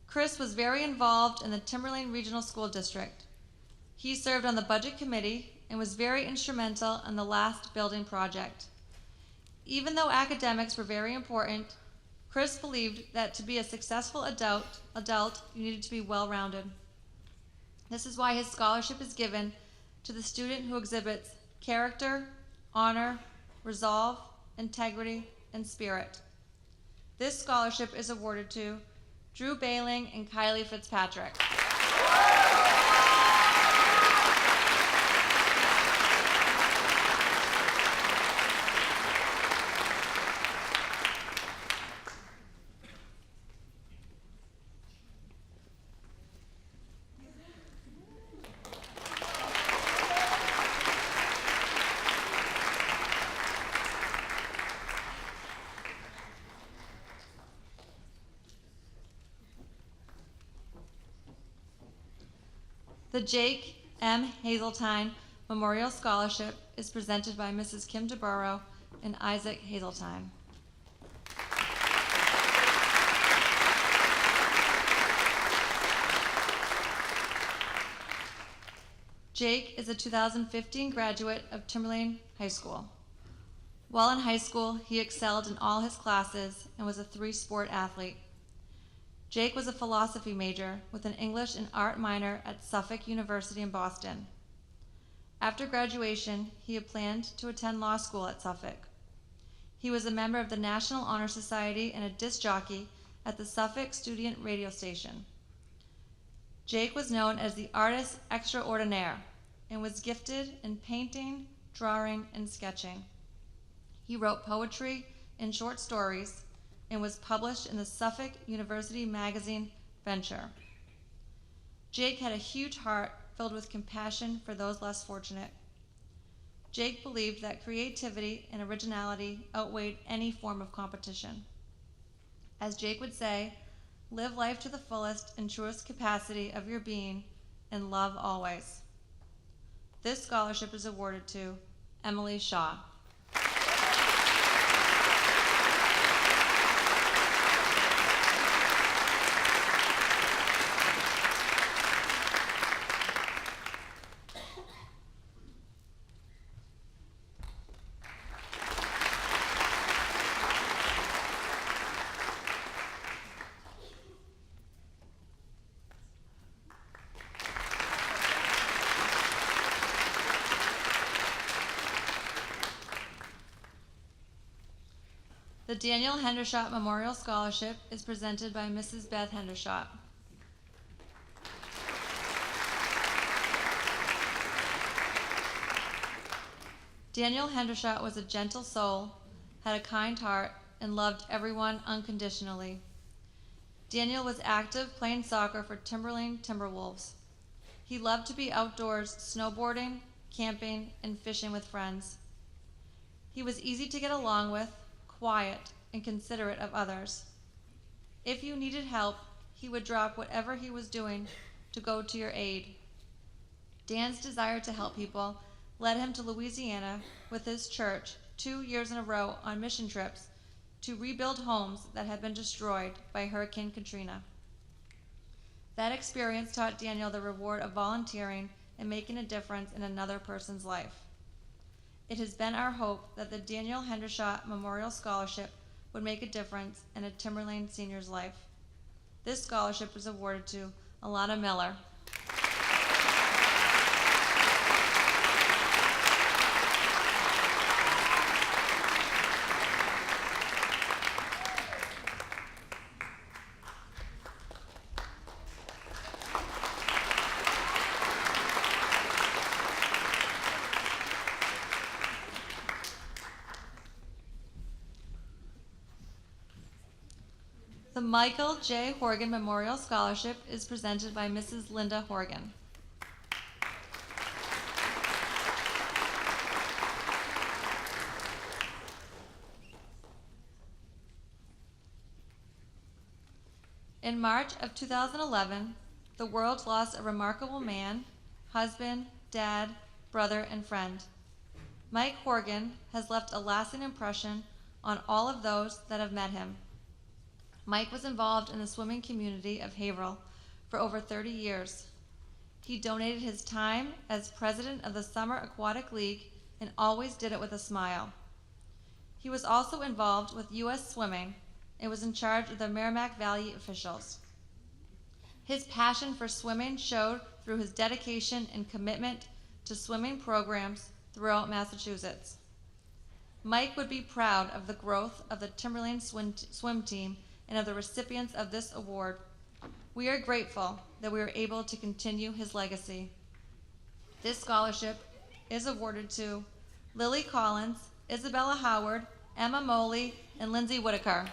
Chris was very involved in the Timberlane Regional School District. He served on the Budget Committee and was very instrumental in the last building project. Even though academics were very important, Chris believed that to be a successful adult, you needed to be well-rounded. This is why his scholarship is given to the student who exhibits character, honor, resolve, integrity, and spirit. This scholarship is awarded to Drew Bailing and Kylie Fitzpatrick. The Jake M. Hazeltine Memorial Scholarship is presented by Mrs. Kim DeBurrow and Isaac Hazeltine. Jake is a 2015 graduate of Timberlane High School. While in high school, he excelled in all his classes and was a 3-sport athlete. Jake was a philosophy major with an English and art minor at Suffolk University in Boston. After graduation, he had planned to attend law school at Suffolk. He was a member of the National Honor Society and a disc jockey at the Suffolk Student radio station. Jake was known as the artist extraordinaire and was gifted in painting, drawing, and sketching. He wrote poetry and short stories and was published in the Suffolk University magazine Venture. Jake had a huge heart filled with compassion for those less fortunate. Jake believed that creativity and originality outweighed any form of competition. As Jake would say, live life to the fullest and truest capacity of your being and love always. This scholarship is awarded to Emily Shaw. The Daniel Hendershot Memorial Scholarship is presented by Mrs. Beth Hendershot. Daniel Hendershot was a gentle soul, had a kind heart, and loved everyone unconditionally. Daniel was active playing soccer for Timberlane Timberwolves. He loved to be outdoors snowboarding, camping, and fishing with friends. He was easy to get along with, quiet, and considerate of others. If you needed help, he would drop whatever he was doing to go to your aid. Dan's desire to help people led him to Louisiana with his church 2 years in a row on mission trips to rebuild homes that had been destroyed by Hurricane Katrina. That experience taught Daniel the reward of volunteering and making a difference in another person's life. It has been our hope that the Daniel Hendershot Memorial Scholarship would make a difference in a Timberlane senior's life. This scholarship is awarded to Alana Miller. The Michael J. Horgan Memorial Scholarship is presented by Mrs. Linda Horgan. In March of 2011, the world lost a remarkable man, husband, dad, brother, and friend. Mike Horgan has left a lasting impression on all of those that have met him. Mike was involved in the swimming community of Haverhill for over 30 years. He donated his time as president of the Summer Aquatic League and always did it with a smile. He was also involved with U.S. Swimming, and was in charge of the Merrimack Valley officials. His passion for swimming showed through his dedication and commitment to swimming programs throughout Massachusetts. Mike would be proud of the growth of the Timberlane swim team and of the recipients of this award. We are grateful that we were able to continue his legacy. This scholarship is awarded to Lily Collins, Isabella Howard, Emma Moley, and Lindsay Whitaker.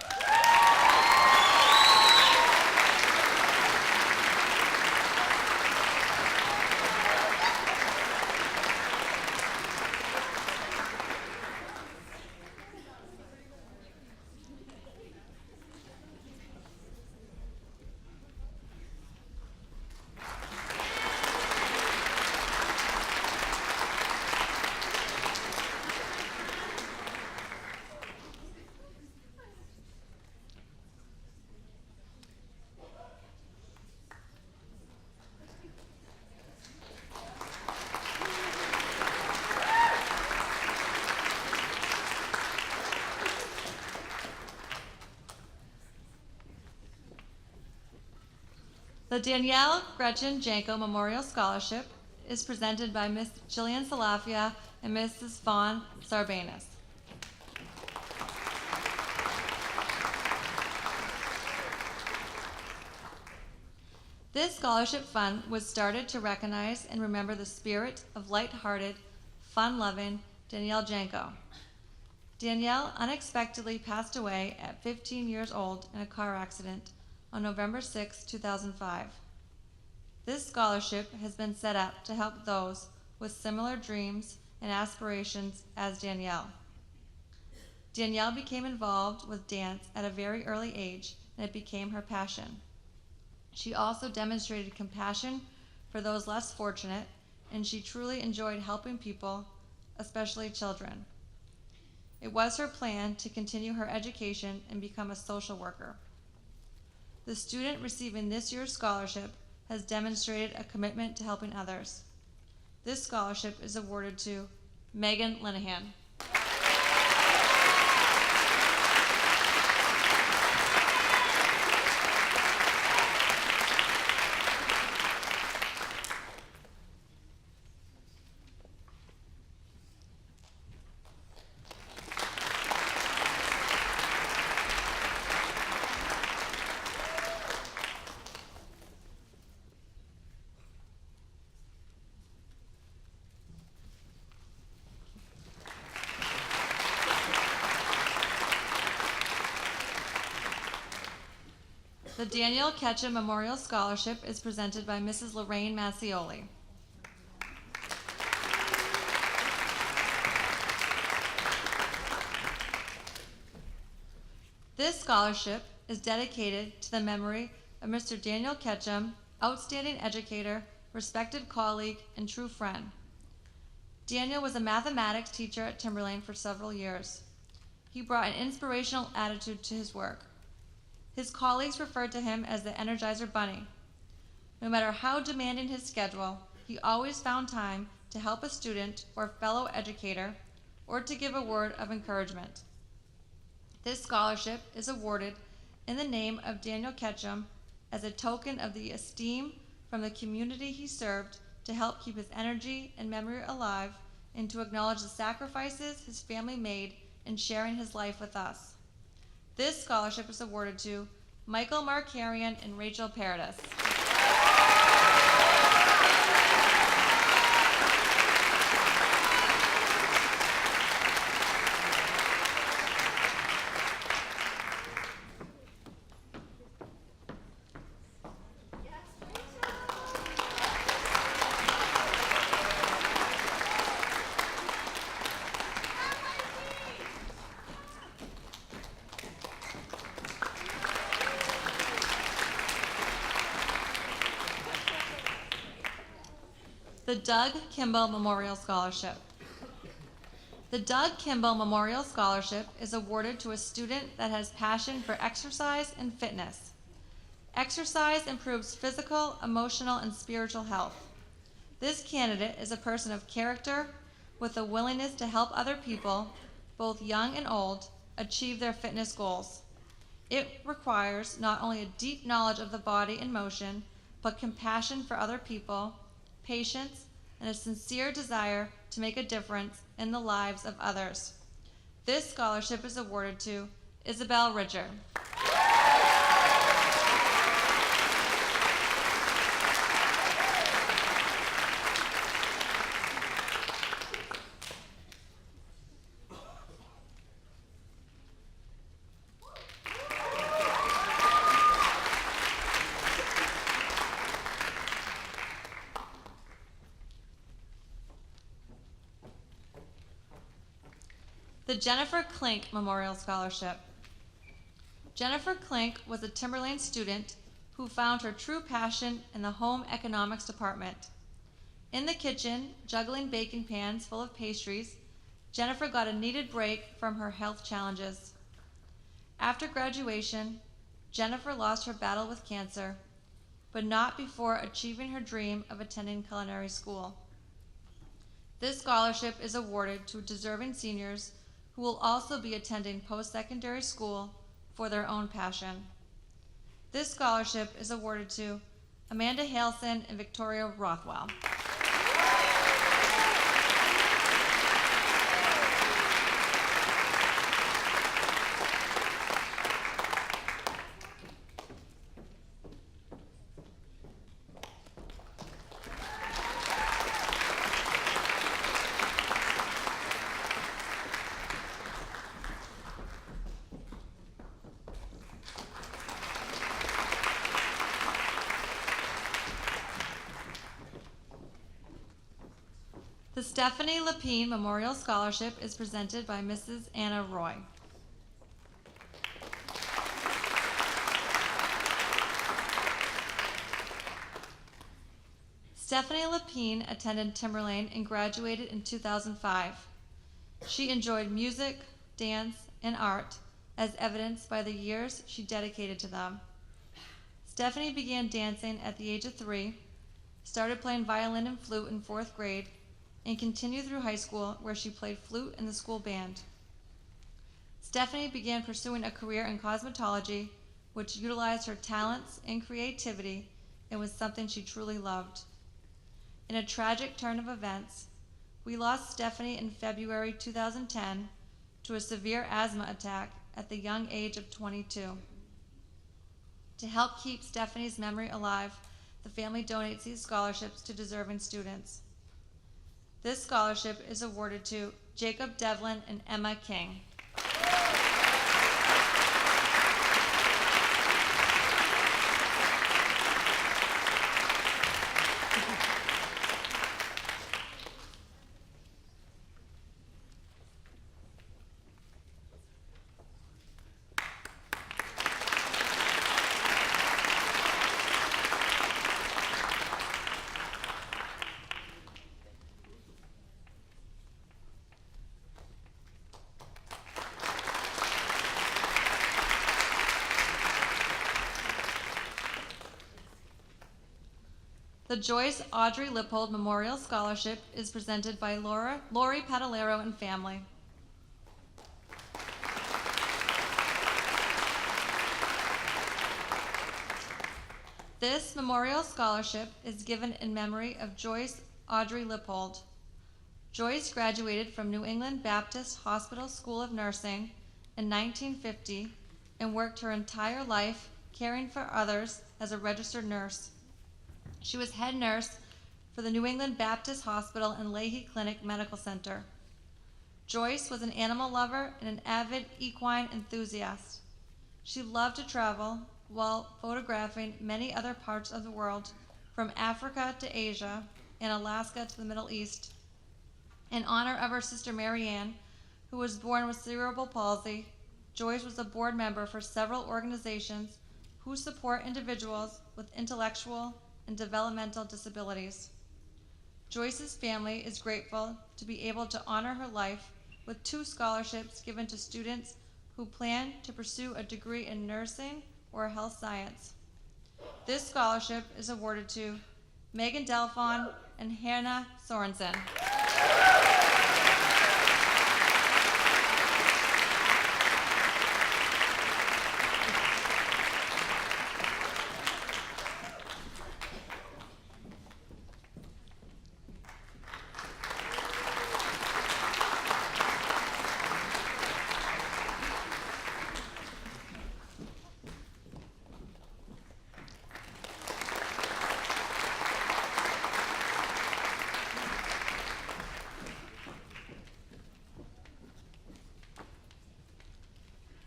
The Danielle Gretchen Janko Memorial Scholarship is presented by Ms. Jillian Salafia and Mrs. Fawn Sarbanes. This scholarship fund was started to recognize and remember the spirit of light-hearted, fun-loving Danielle Janko. Danielle unexpectedly passed away at 15 years old in a car accident on November 6, 2005. This scholarship has been set up to help those with similar dreams and aspirations as Danielle. Danielle became involved with dance at a very early age, and it became her passion. She also demonstrated compassion for those less fortunate, and she truly enjoyed helping people, especially children. It was her plan to continue her education and become a social worker. The student receiving this year's scholarship has demonstrated a commitment to helping others. This scholarship is awarded to Megan Linehan. The Daniel Ketchum Memorial Scholarship is presented by Mrs. Lorraine Massioli. This scholarship is dedicated to the memory of Mr. Daniel Ketchum, outstanding educator, respected colleague, and true friend. Daniel was a mathematics teacher at Timberlane for several years. He brought an inspirational attitude to his work. His colleagues referred to him as the Energizer Bunny. No matter how demanding his schedule, he always found time to help a student or fellow educator or to give a word of encouragement. This scholarship is awarded in the name of Daniel Ketchum as a token of the esteem from the community he served to help keep his energy and memory alive and to acknowledge the sacrifices his family made in sharing his life with us. This scholarship is awarded to Michael Markarian and Rachel Paradis. The Doug Kimball Memorial Scholarship. The Doug Kimball Memorial Scholarship is awarded to a student that has passion for exercise and fitness. Exercise improves physical, emotional, and spiritual health. This candidate is a person of character with a willingness to help other people, both young and old, achieve their fitness goals. It requires not only a deep knowledge of the body and motion, but compassion for other people, patience, and a sincere desire to make a difference in the lives of others. This scholarship is awarded to Isabel Ridger. The Jennifer Klink Memorial Scholarship. Jennifer Klink was a Timberlane student who found her true passion in the home economics department. In the kitchen, juggling baking pans full of pastries, Jennifer got a needed break from her health challenges. After graduation, Jennifer lost her battle with cancer, but not before achieving her dream of attending culinary school. This scholarship is awarded to deserving seniors who will also be attending post-secondary school for their own passion. This scholarship is awarded to Amanda Halson and Victoria Rothwell. The Stephanie Lapine Memorial Scholarship is presented by Mrs. Anna Roy. Stephanie Lapine attended Timberlane and graduated in 2005. She enjoyed music, dance, and art, as evidenced by the years she dedicated to them. Stephanie began dancing at the age of 3, started playing violin and flute in 4th grade, and continued through high school, where she played flute in the school band. Stephanie began pursuing a career in cosmetology, which utilized her talents and creativity and was something she truly loved. In a tragic turn of events, we lost Stephanie in February 2010 to a severe asthma attack at the young age of 22. To help keep Stephanie's memory alive, the family donates these scholarships to deserving students. This scholarship is awarded to Jacob Devlin and Emma King. The Joyce Audrey Lippold Memorial Scholarship is presented by Lori Padalero and family. This memorial scholarship is given in memory of Joyce Audrey Lippold. Joyce graduated from New England Baptist Hospital School of Nursing in 1950 and worked her entire life caring for others as a registered nurse. She was head nurse for the New England Baptist Hospital and Leahy Clinic Medical Center. Joyce was an animal lover and an avid equine enthusiast. She loved to travel while photographing many other parts of the world, from Africa to Asia and Alaska to the Middle East. In honor of her sister Mary Ann, who was born with cerebral palsy, Joyce was a board member for several organizations who support individuals with intellectual and developmental disabilities. Joyce's family is grateful to be able to honor her life with 2 scholarships given to students who plan to pursue a degree in nursing or health science. This scholarship is awarded to Megan Delphon and Hannah Sorensen.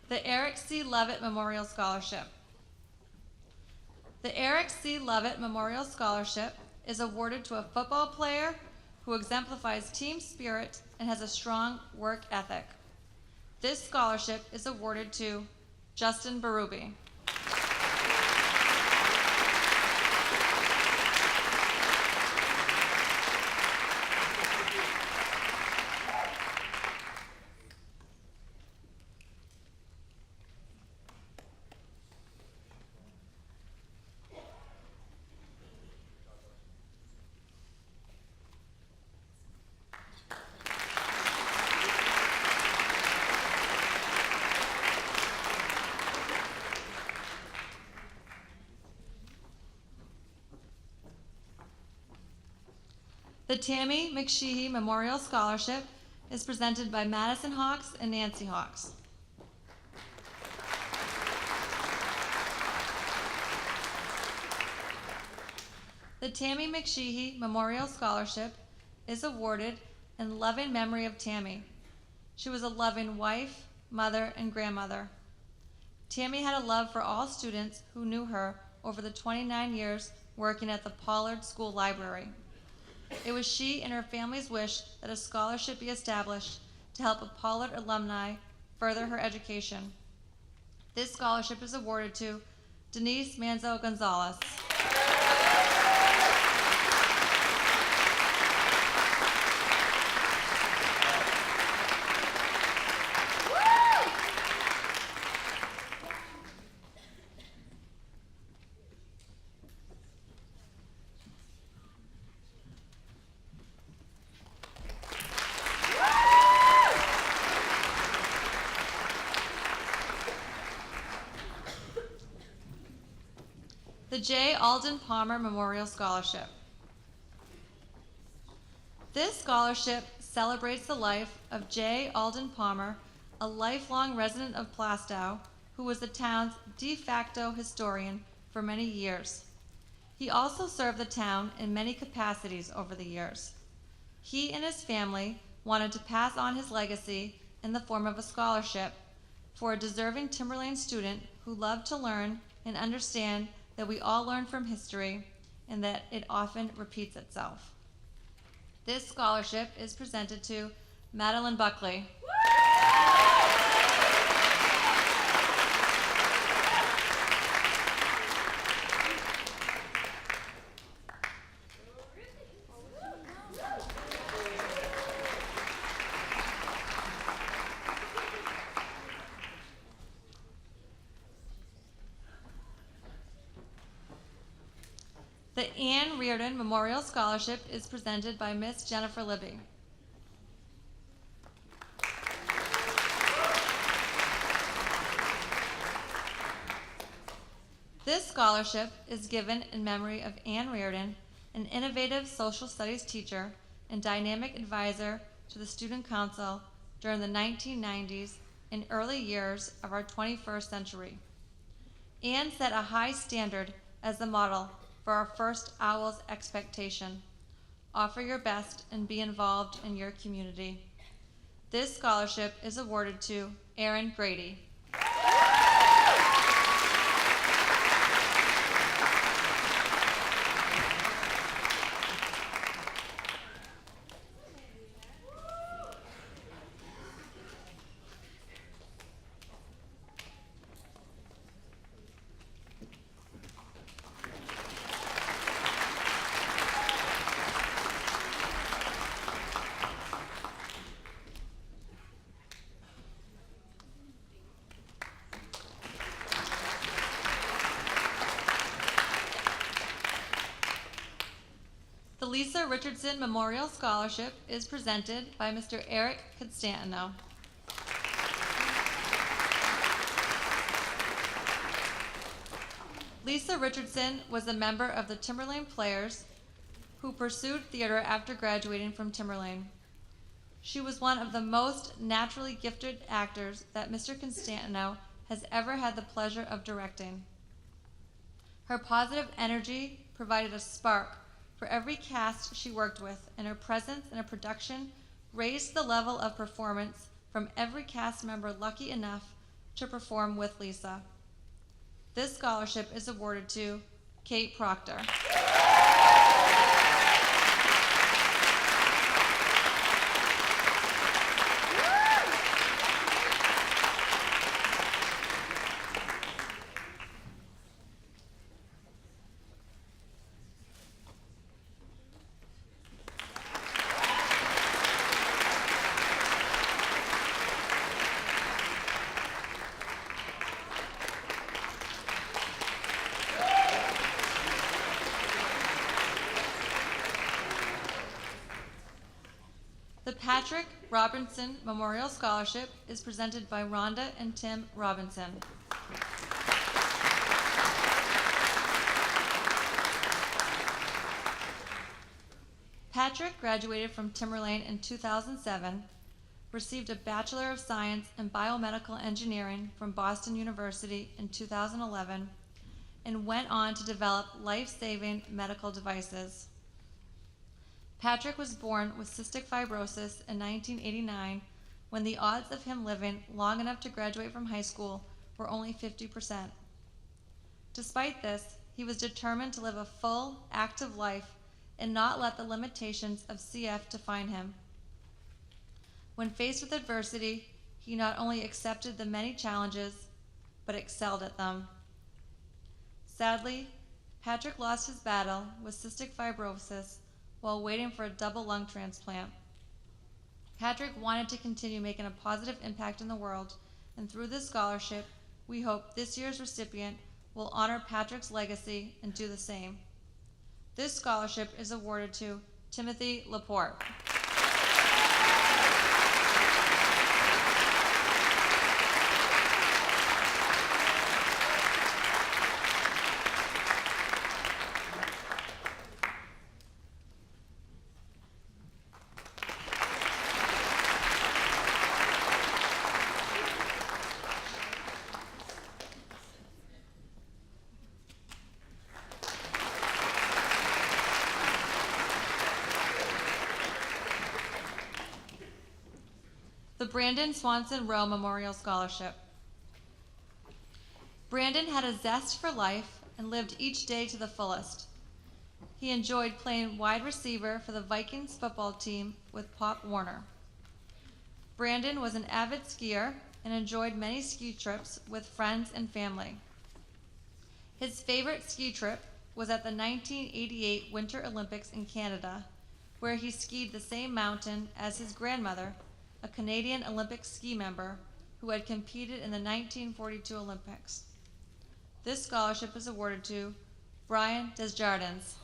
The Eric C. Levitt Memorial Scholarship. The Eric C. Levitt Memorial Scholarship is awarded to a football player who exemplifies team spirit and has a strong work ethic. This scholarship is awarded to Justin Berube. The Tammy McSheehy Memorial Scholarship is presented by Madison Hawks and Nancy Hawks. The Tammy McSheehy Memorial Scholarship is awarded in loving memory of Tammy. She was a loving wife, mother, and grandmother. Tammy had a love for all students who knew her over the 29 years working at the Pollard School Library. It was she and her family's wish that a scholarship be established to help a Pollard alumni further her education. This scholarship is awarded to Denise Manzo Gonzalez. The J. Alden Palmer Memorial Scholarship. This scholarship celebrates the life of J. Alden Palmer, a lifelong resident of Plastow, who was the town's de facto historian for many years. He also served the town in many capacities over the years. He and his family wanted to pass on his legacy in the form of a scholarship for a deserving Timberlane student who loved to learn and understand that we all learn from history and that it often repeats itself. This scholarship is presented to Madeline Buckley. The Ann Reardon Memorial Scholarship is presented by Miss Jennifer Libby. This scholarship is given in memory of Ann Reardon, an innovative social studies teacher and dynamic advisor to the Student Council during the 1990s and early years of our 21st century. Ann set a high standard as the model for our first OWL's expectation: offer your best and be involved in your community. This scholarship is awarded to Erin Grady. The Lisa Richardson Memorial Scholarship is presented by Mr. Eric Constantino. Lisa Richardson was a member of the Timberlane Players who pursued theater after graduating from Timberlane. She was one of the most naturally gifted actors that Mr. Constantino has ever had the pleasure of directing. Her positive energy provided a spark for every cast she worked with, and her presence in a production raised the level of performance from every cast member lucky enough to perform with Lisa. This scholarship is awarded to Kate Proctor. The Patrick Robinson Memorial Scholarship is presented by Rhonda and Tim Robinson. Patrick graduated from Timberlane in 2007, received a Bachelor of Science in Biomedical Engineering from Boston University in 2011, and went on to develop life-saving medical devices. Patrick was born with cystic fibrosis in 1989, when the odds of him living long enough to graduate from high school were only 50%. Despite this, he was determined to live a full, active life and not let the limitations of CF define him. When faced with adversity, he not only accepted the many challenges, but excelled at them. Sadly, Patrick lost his battle with cystic fibrosis while waiting for a double lung transplant. Patrick wanted to continue making a positive impact in the world, and through this scholarship, we hope this year's recipient will honor Patrick's legacy and do the same. This scholarship is awarded to Timothy Laporte. The Brandon Swanson Rowe Memorial Scholarship. Brandon had a zest for life and lived each day to the fullest. He enjoyed playing wide receiver for the Vikings football team with Pop Warner. Brandon was an avid skier and enjoyed many ski trips with friends and family. His favorite ski trip was at the 1988 Winter Olympics in Canada, where he skied the same mountain as his grandmother, a Canadian Olympic ski member who had competed in the 1942 Olympics. This scholarship is awarded to Brian Desjardins.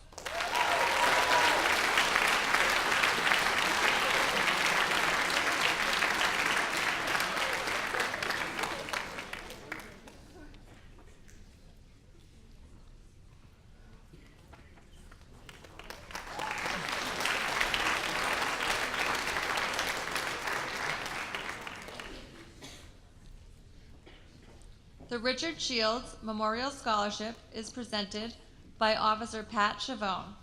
The Richard Shields Memorial Scholarship is presented by Officer Pat Chavone.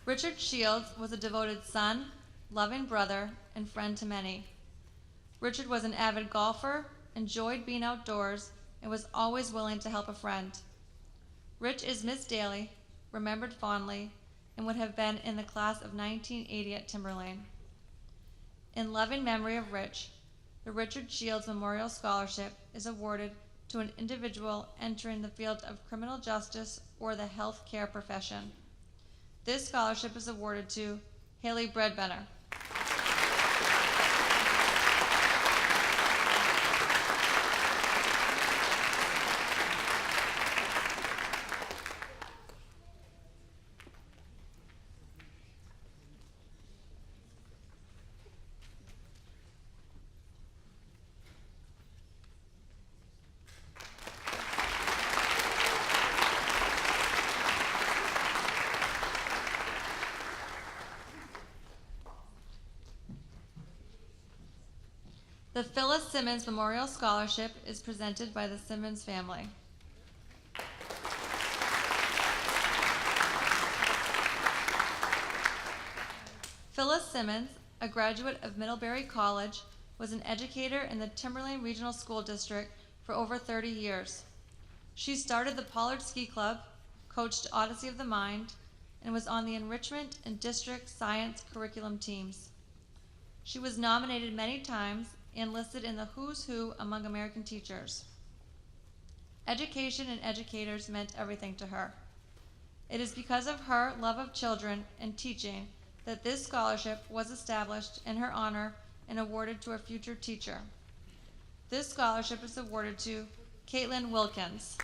Richard Shields was a devoted son, loving brother, and friend to many. Richard was an avid golfer, enjoyed being outdoors, and was always willing to help a friend. Rich is Miss Daly, remembered fondly, and would have been in the class of 1980 at Timberlane. In loving memory of Rich, the Richard Shields Memorial Scholarship is awarded to an individual entering the field of criminal justice or the health care profession. This scholarship is awarded to Haley Breadbenner. The Phyllis Simmons Memorial Scholarship is presented by the Simmons family. Phyllis Simmons, a graduate of Middlebury College, was an educator in the Timberlane Regional School District for over 30 years. She started the Pollard Ski Club, coached Odyssey of the Mind, and was on the enrichment and district science curriculum teams. She was nominated many times and listed in the Who's Who among American teachers. Education and educators meant everything to her. It is because of her love of children and teaching that this scholarship was established in her honor and awarded to a future teacher. This scholarship is awarded to Caitlin Wilkins.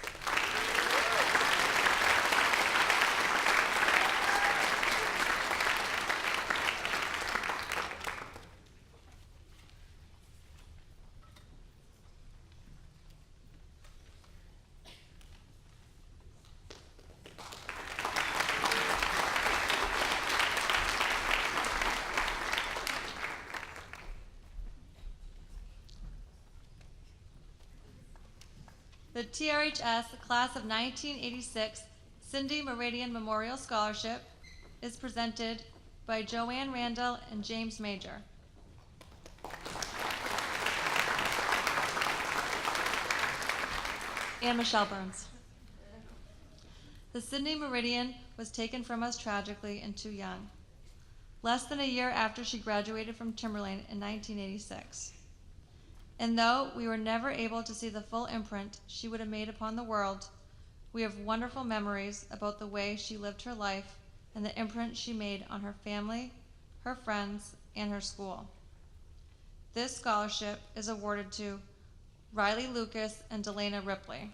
The TRHS Class of 1986 Cindy Meridian Memorial Scholarship is presented by Joanne Randall and James Major. And Michelle Burns. The Cindy Meridian was taken from us tragically and too young, less than a year after she graduated from Timberlane in 1986. And though we were never able to see the full imprint she would have made upon the world, we have wonderful memories about the way she lived her life and the imprint she made on her family, her friends, and her school. This scholarship is awarded to Riley Lucas and Delana Ripley.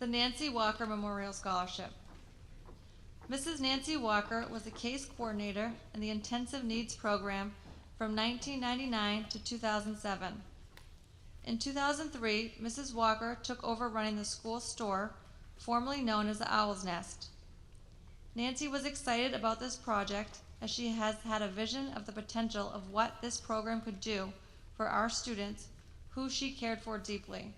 The Nancy Walker Memorial Scholarship. Mrs. Nancy Walker was a case coordinator in the Intensive Needs Program from 1999 to 2007. In 2003, Mrs. Walker took over running the school store, formerly known as the Owl's Nest. Nancy was excited about this project as she has had a vision of the potential of what this program could do for our students who she cared for deeply.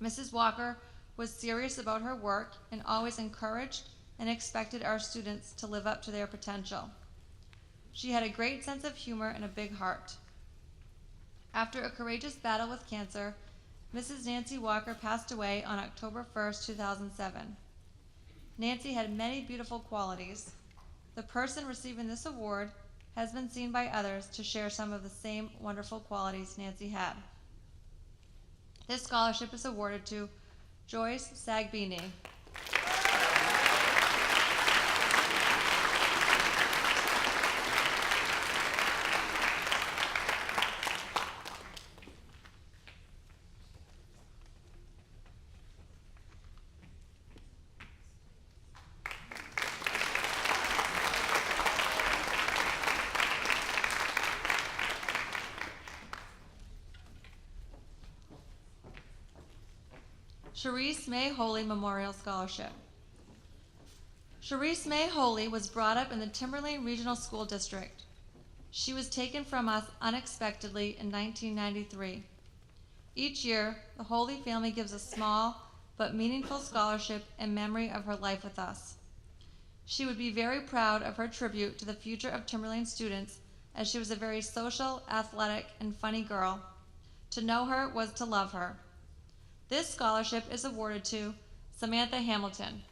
Mrs. Walker was serious about her work and always encouraged and expected our students to live up to their potential. She had a great sense of humor and a big heart. After a courageous battle with cancer, Mrs. Nancy Walker passed away on October 1st, 2007. Nancy had many beautiful qualities. The person receiving this award has been seen by others to share some of the same wonderful qualities Nancy had. This scholarship is awarded to Joyce Sagbini. Sharice May Holy Memorial Scholarship. Sharice May Holy was brought up in the Timberlane Regional School District. She was taken from us unexpectedly in 1993. Each year, the Holy family gives a small but meaningful scholarship in memory of her life with us. She would be very proud of her tribute to the future of Timberlane students, as she was a very social, athletic, and funny girl. To know her was to love her. This scholarship is awarded to Samantha Hamilton.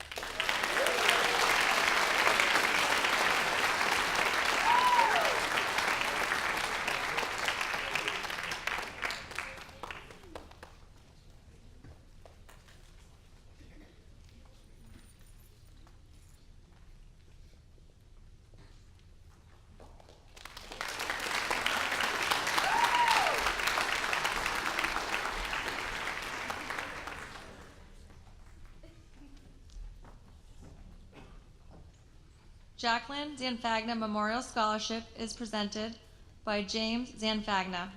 Jacqueline Zanfagna Memorial Scholarship is presented by James Zanfagna.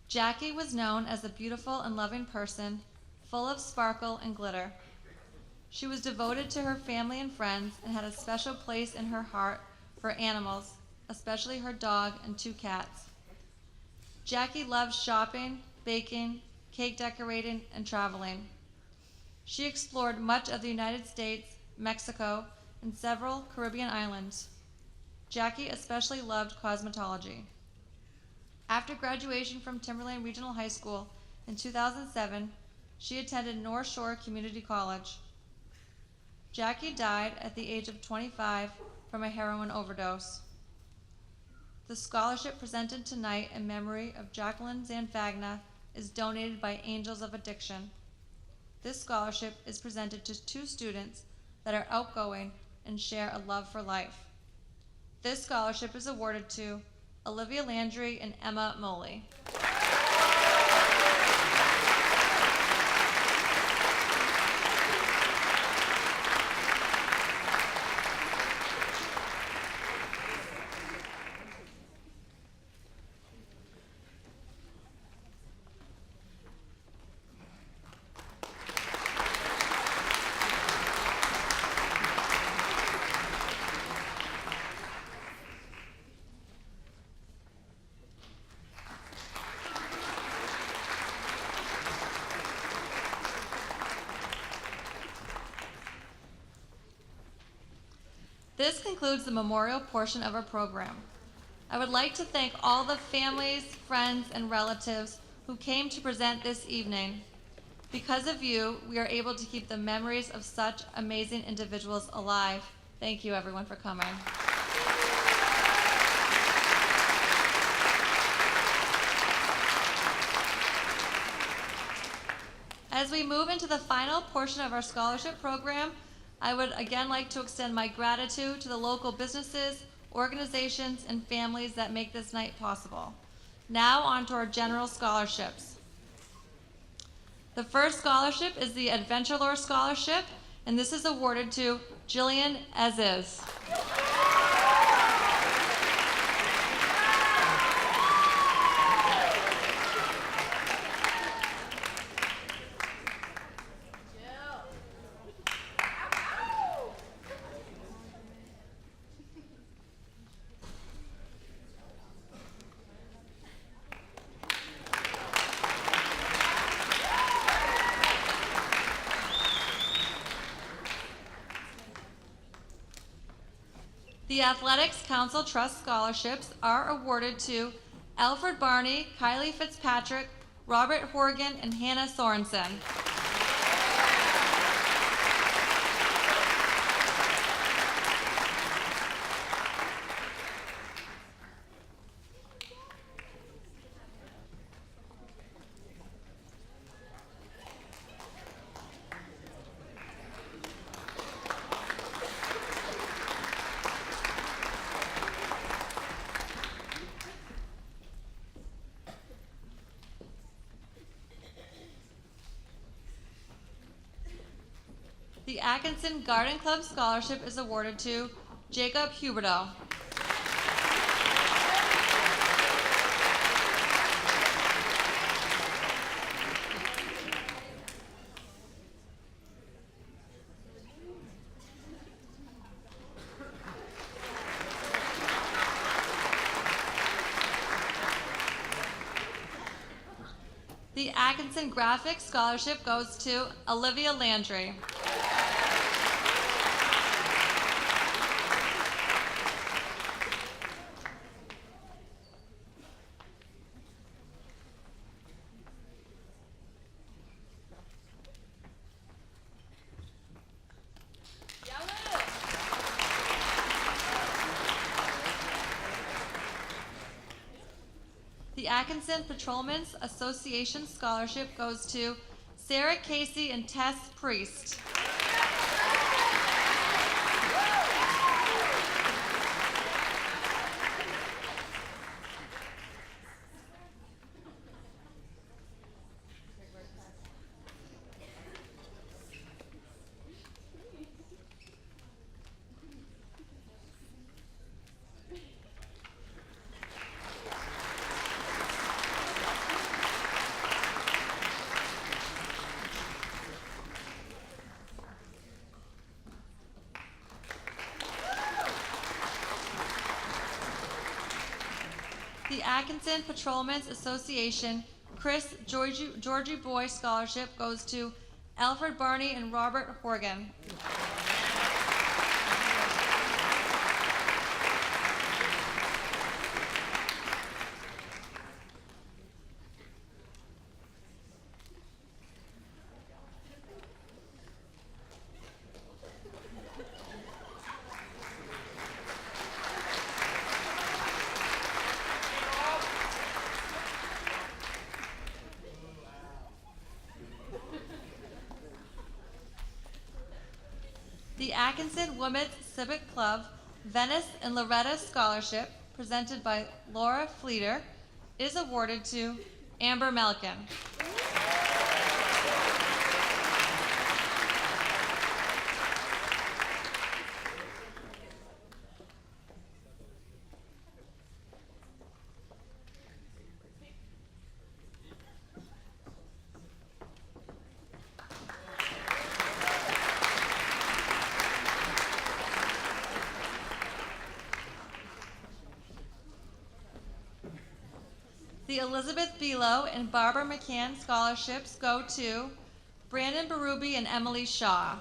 Jackie was known as a beautiful and loving person, full of sparkle and glitter. She was devoted to her family and friends and had a special place in her heart for animals, especially her dog and 2 cats. Jackie loved shopping, baking, cake decorating, and traveling. She explored much of the United States, Mexico, and several Caribbean islands. Jackie especially loved cosmetology. After graduation from Timberlane Regional High School in 2007, she attended North Shore Community College. Jackie died at the age of 25 from a heroin overdose. The scholarship presented tonight in memory of Jacqueline Zanfagna is donated by Angels of Addiction. This scholarship is presented to 2 students that are outgoing and share a love for life. This scholarship is awarded to Olivia Landry and Emma Moley. This concludes the memorial portion of our program. I would like to thank all the families, friends, and relatives who came to present this evening. Because of you, we are able to keep the memories of such amazing individuals alive. Thank you, everyone, for coming. As we move into the final portion of our scholarship program, I would again like to extend my gratitude to the local businesses, organizations, and families that make this night possible. Now on to our general scholarships. The first scholarship is the Adventure Lore Scholarship, and this is awarded to Jillian Aziz. The Athletics Council Trust Scholarships are awarded to Alfred Barney, Kylie Fitzpatrick, Robert Horgan, and Hannah Sorensen. The Atkinson Garden Club Scholarship is awarded to Jacob Huberto. The Atkinson Graphics Scholarship goes to Olivia Landry. The Atkinson Patrolmen's Association Scholarship goes to Sarah Casey and Tess Priest. Atkinson Patrolmen's Association Chris Georgie Boy Scholarship goes to Alfred Barney and Robert Horgan. The Atkinson Women's Civic Club Venice and Loretta Scholarship, presented by Laura Fleeter, is awarded to Amber Melkin. The Elizabeth Below and Barbara McCann scholarships go to Brandon Berube and Emily Shaw.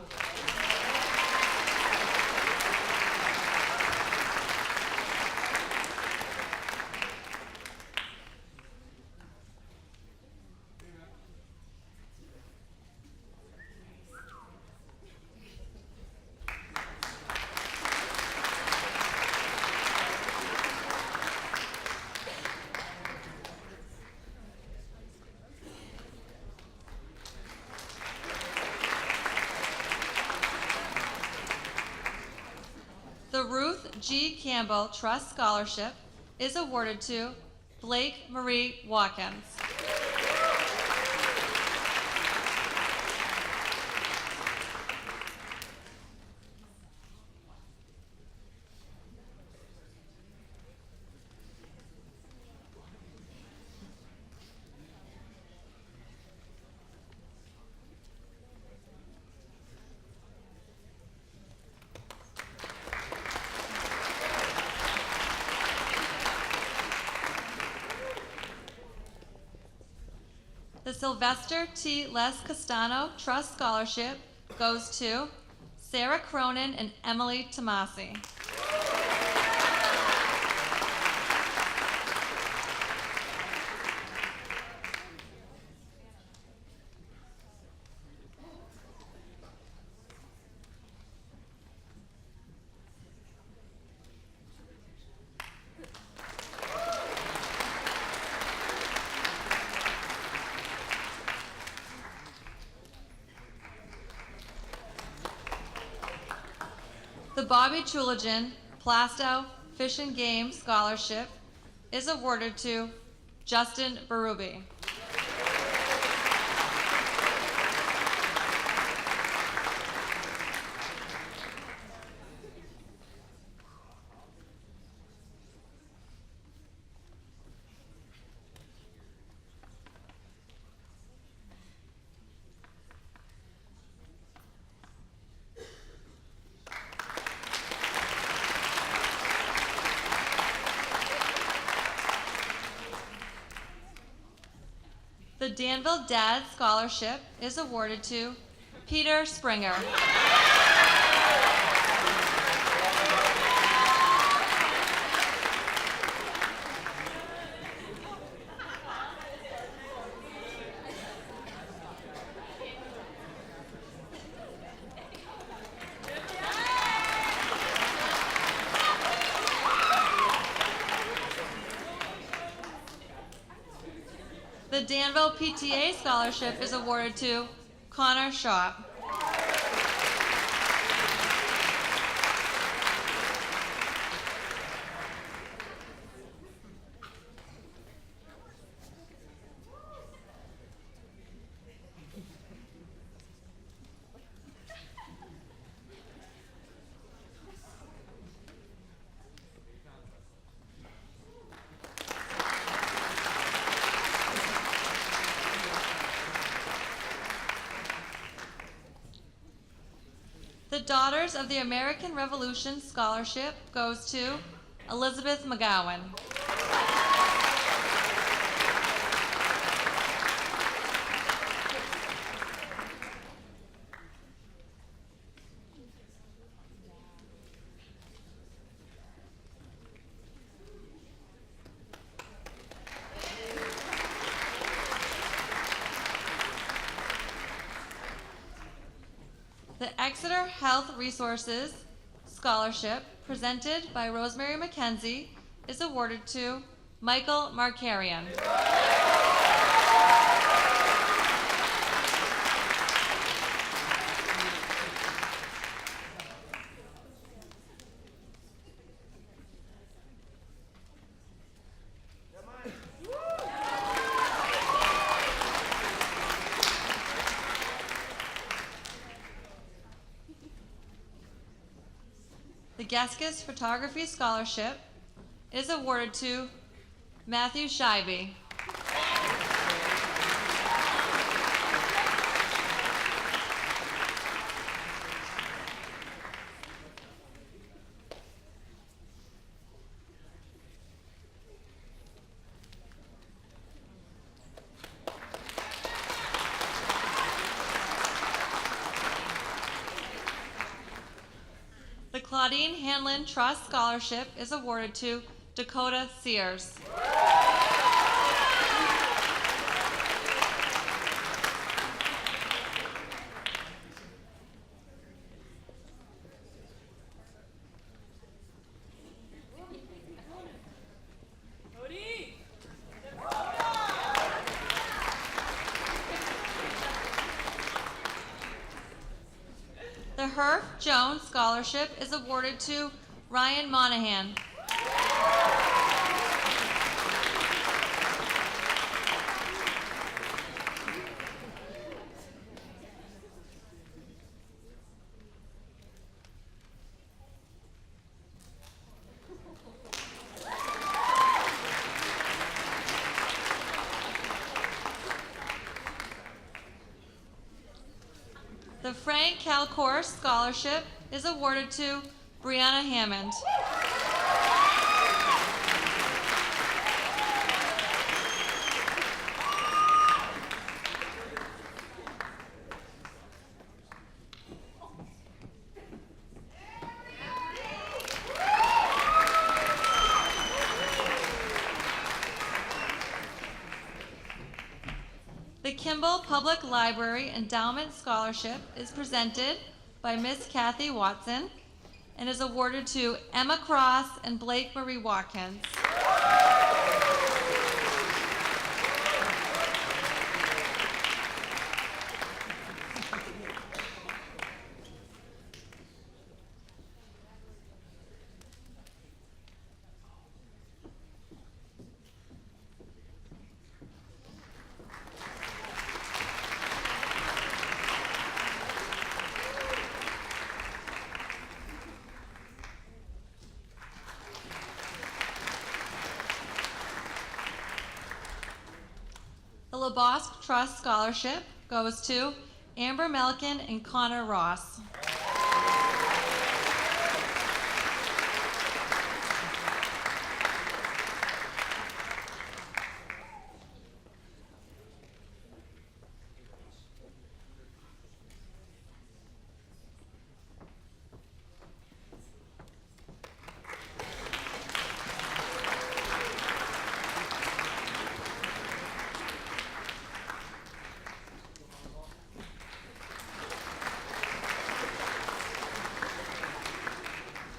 The Ruth G. Campbell Trust Scholarship is awarded to Blake Marie Watkins. The Sylvester T. Les Castano Trust Scholarship goes to Sarah Cronin and Emily Tomasi. The Bobby Chuligan Plastow Fish and Game Scholarship is awarded to Justin Berube. The Danville Dad Scholarship is awarded to Peter Springer. The Danville PTA Scholarship is awarded to Connor Shaw. The Daughters of the American Revolution Scholarship goes to Elizabeth McGowan. The Exeter Health Resources Scholarship, presented by Rosemary McKenzie, is awarded to Michael Markarian. The Gaskis Photography Scholarship is awarded to Matthew Scheibe. The Claudine Hanlon Trust Scholarship is awarded to Dakota Sears. The Herf Jones Scholarship is awarded to Ryan Monahan. The Frank Calcourse Scholarship is awarded to Brianna Hammond. The Kimball Public Library Endowment Scholarship is presented by Miss Kathy Watson and is awarded to Emma Cross and Blake Marie Watkins. The LeBosque Trust Scholarship goes to Amber Melkin and Connor Ross.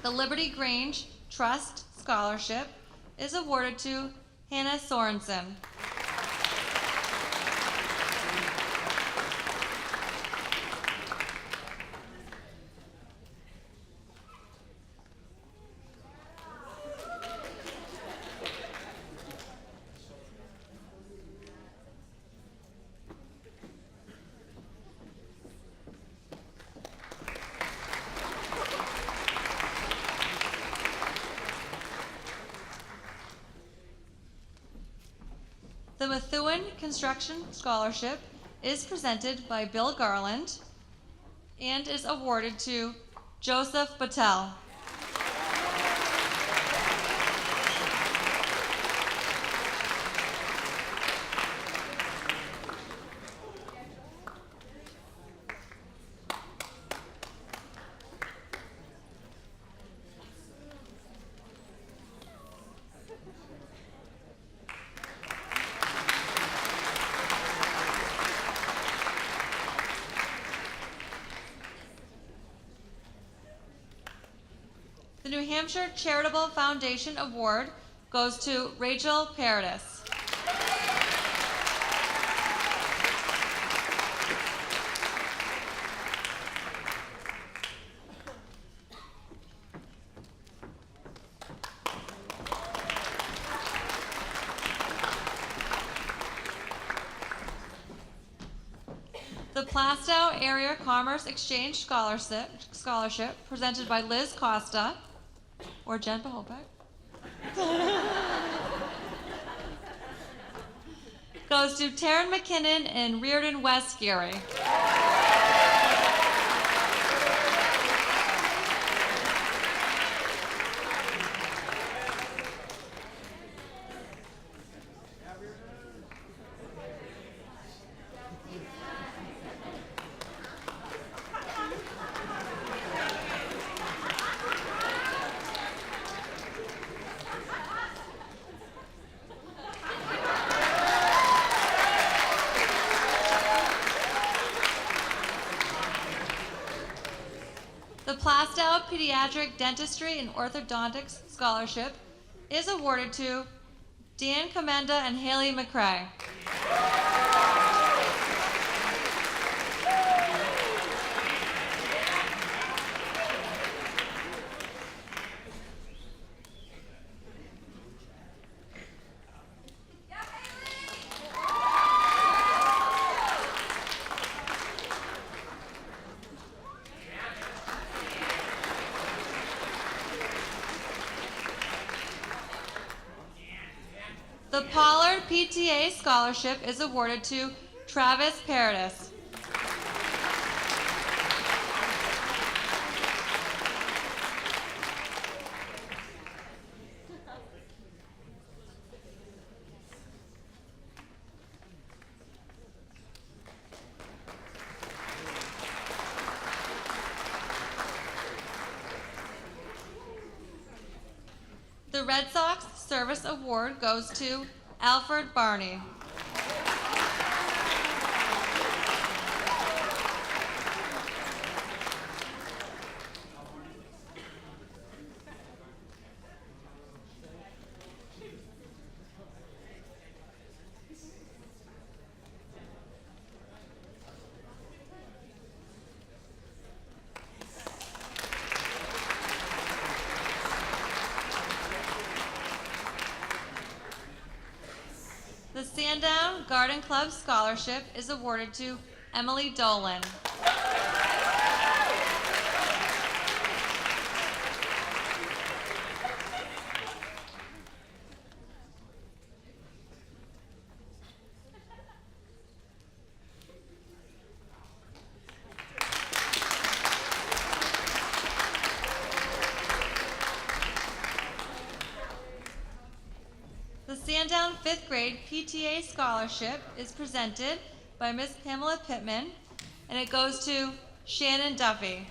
The Liberty Grange Trust Scholarship is awarded to Hannah Sorensen. The Methuen Construction Scholarship is presented by Bill Garland and is awarded to Joseph Patel. The New Hampshire Charitable Foundation Award goes to Rachel Paradis. The Plastow Area Commerce Exchange Scholarship presented by Liz Costa or Jen Paholbeck goes to Taryn McKinnon and Reardon West Geary. The Plastow Pediatric Dentistry and Orthodontics Scholarship is awarded to Dan Commenda and Haley McCrae. The Pollard PTA Scholarship is awarded to Travis Paradis. The Red Sox Service Award goes to Alfred Barney. The Sandown Garden Club Scholarship is awarded to Emily Dolan. The Sandown 5th grade PTA Scholarship is presented by Miss Pamela Pittman, and it goes to Shannon Duffy.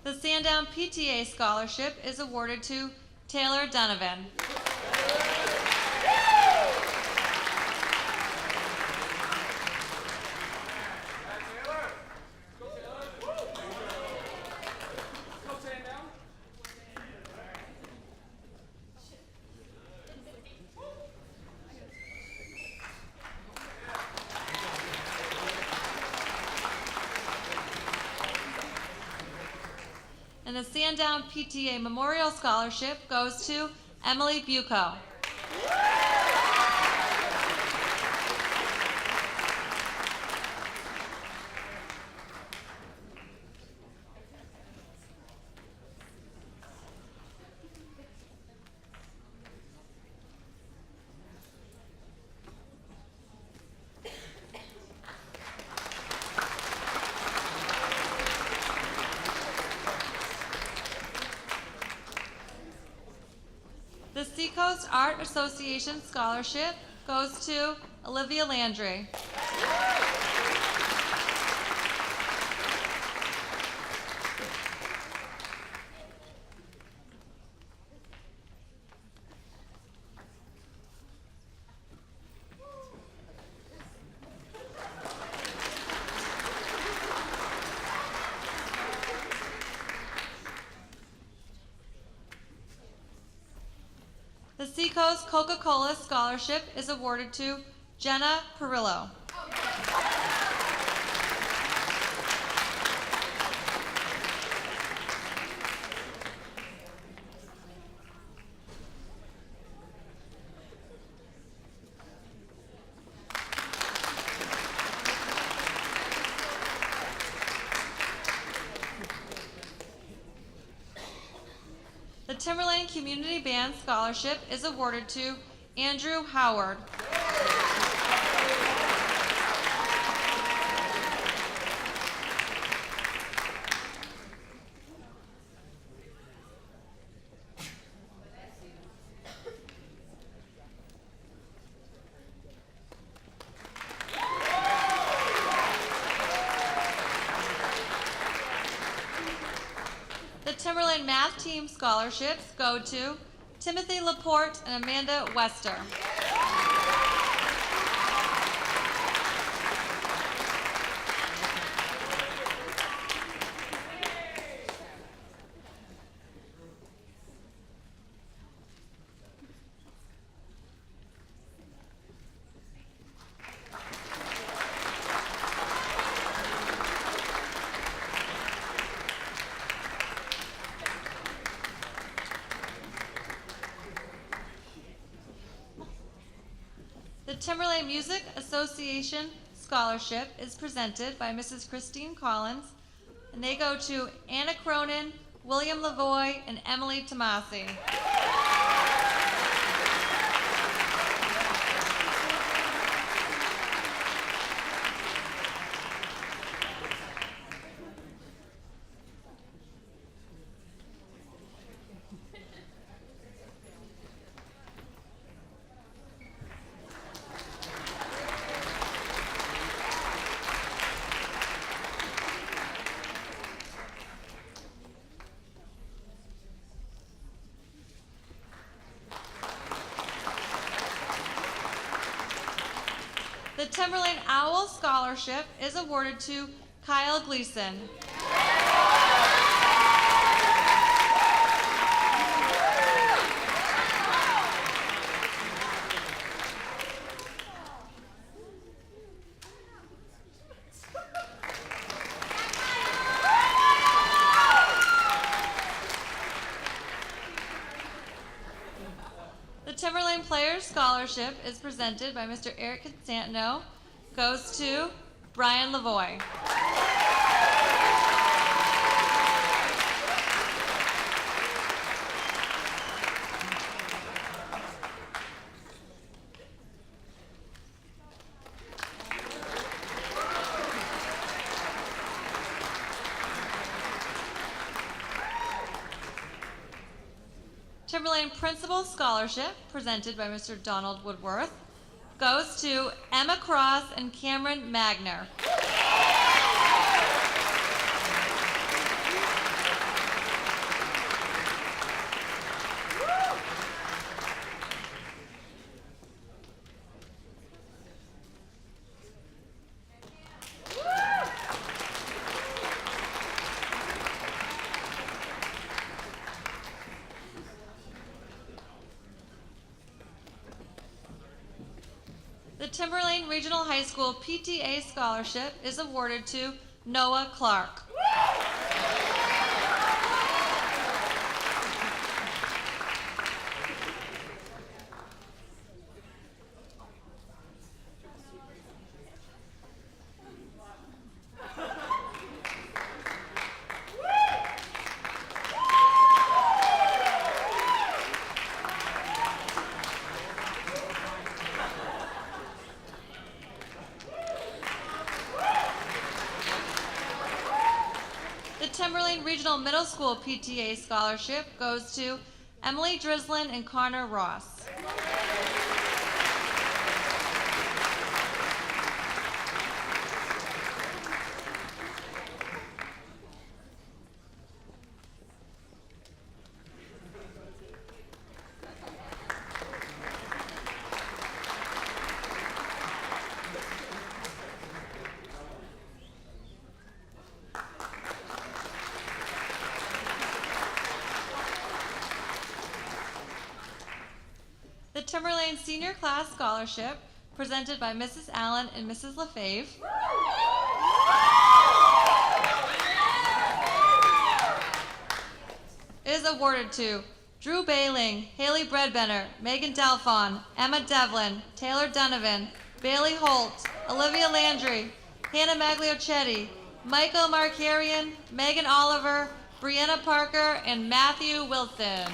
The Sandown PTA Scholarship is awarded to Taylor Donovan. And the Sandown PTA Memorial Scholarship goes to Emily Bucco. The Seacoast Art Association Scholarship goes to Olivia Landry. The Seacoast Coca-Cola Scholarship is awarded to Jenna Perillo. The Timberlane Community Band Scholarship is awarded to Andrew Howard. The Timberlane Math Team Scholarships go to Timothy Laporte and Amanda Wester. The Timberlane Music Association Scholarship is presented by Mrs. Christine Collins, and they go to Anna Cronin, William Lavoie, and Emily Tomasi. The Timberlane Owl Scholarship is awarded to Kyle Gleason. The Timberlane Players Scholarship is presented by Mr. Eric Constantino, goes to Brian Lavoie. Timberlane Principal Scholarship, presented by Mr. Donald Woodworth, goes to Emma Cross and Cameron Magner. The Timberlane Regional High School PTA Scholarship is awarded to Noah Clark. The Timberlane Regional Middle School PTA Scholarship goes to Emily Drislin and Connor Ross. The Timberlane Senior Class Scholarship, presented by Mrs. Allen and Mrs. LaFave, is awarded to Drew Bailing, Haley Bredbenner, Megan Delphon, Emma Devlin, Taylor Donovan, Bailey Holt, Olivia Landry, Hannah Magliochetti, Michael Markarian, Megan Oliver, Brianna Parker, and Matthew Wilson.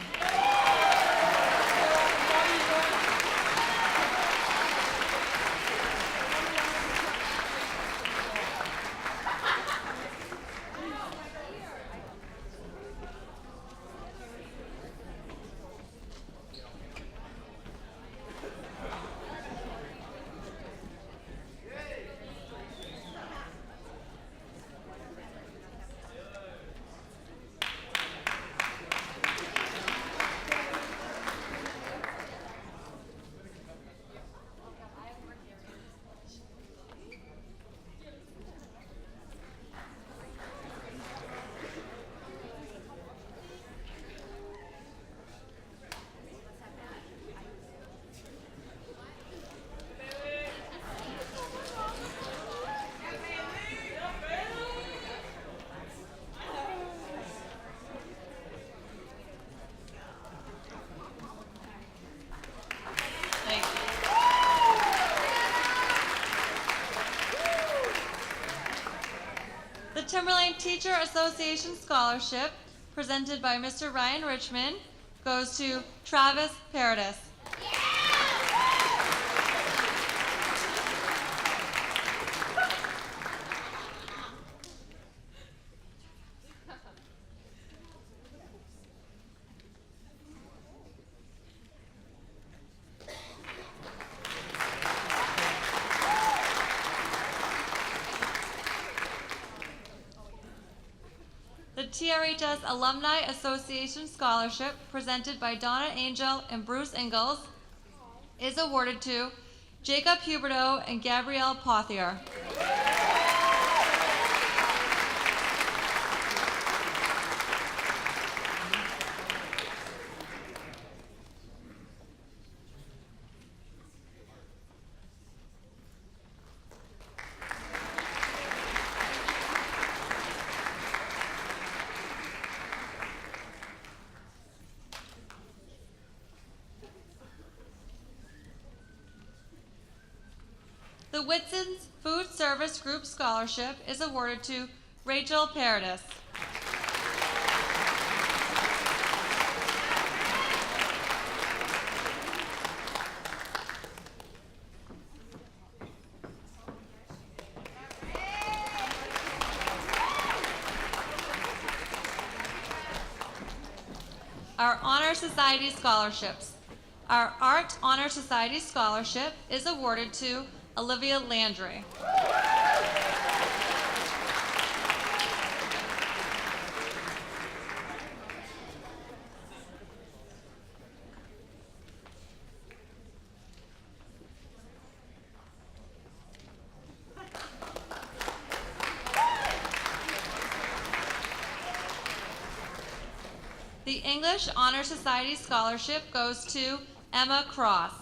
The Timberlane Teacher Association Scholarship, presented by Mr. Ryan Richmond, goes to Travis Paradis. The TRHS Alumni Association Scholarship, presented by Donna Angel and Bruce Ingalls, is awarded to Jacob Huberto and Gabrielle Pothier. The Whitson's Food Service Group Scholarship is awarded to Rachel Paradis. Our Honor Society scholarships. Our Art Honor Society scholarship is awarded to Olivia Landry. The English Honor Society scholarship goes to Emma Cross.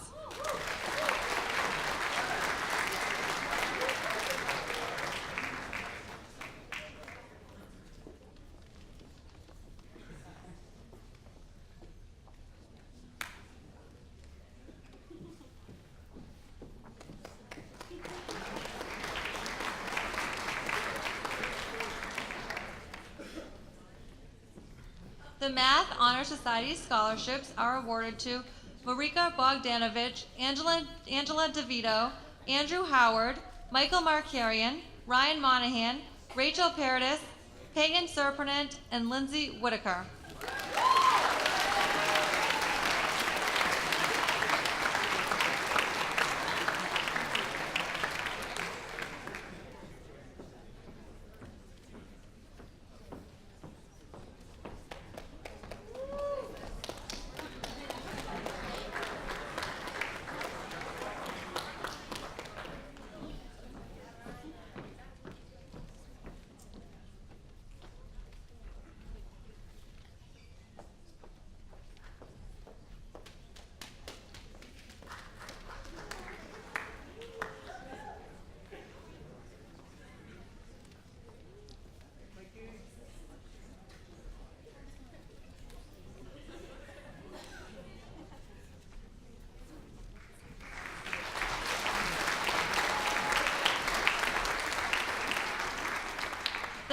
The Math Honor Society scholarships are awarded to Marika Bogdanovich, Angela DeVito, Andrew Howard, Michael Markarian, Ryan Monahan, Rachel Paradis, Peyton Serpent, and Lindsay Whitaker.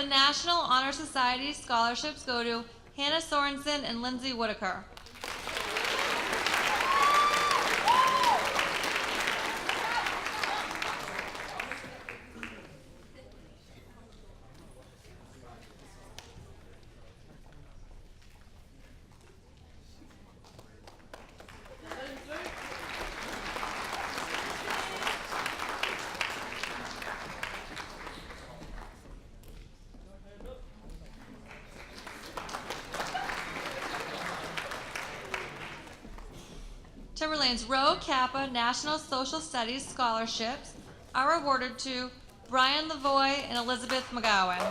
National Honor Society scholarships go to Hannah Sorensen and Lindsay Whitaker. Timberlane's Rho Kappa National Social Studies scholarships are awarded to Brian Lavoie and Elizabeth McGowan.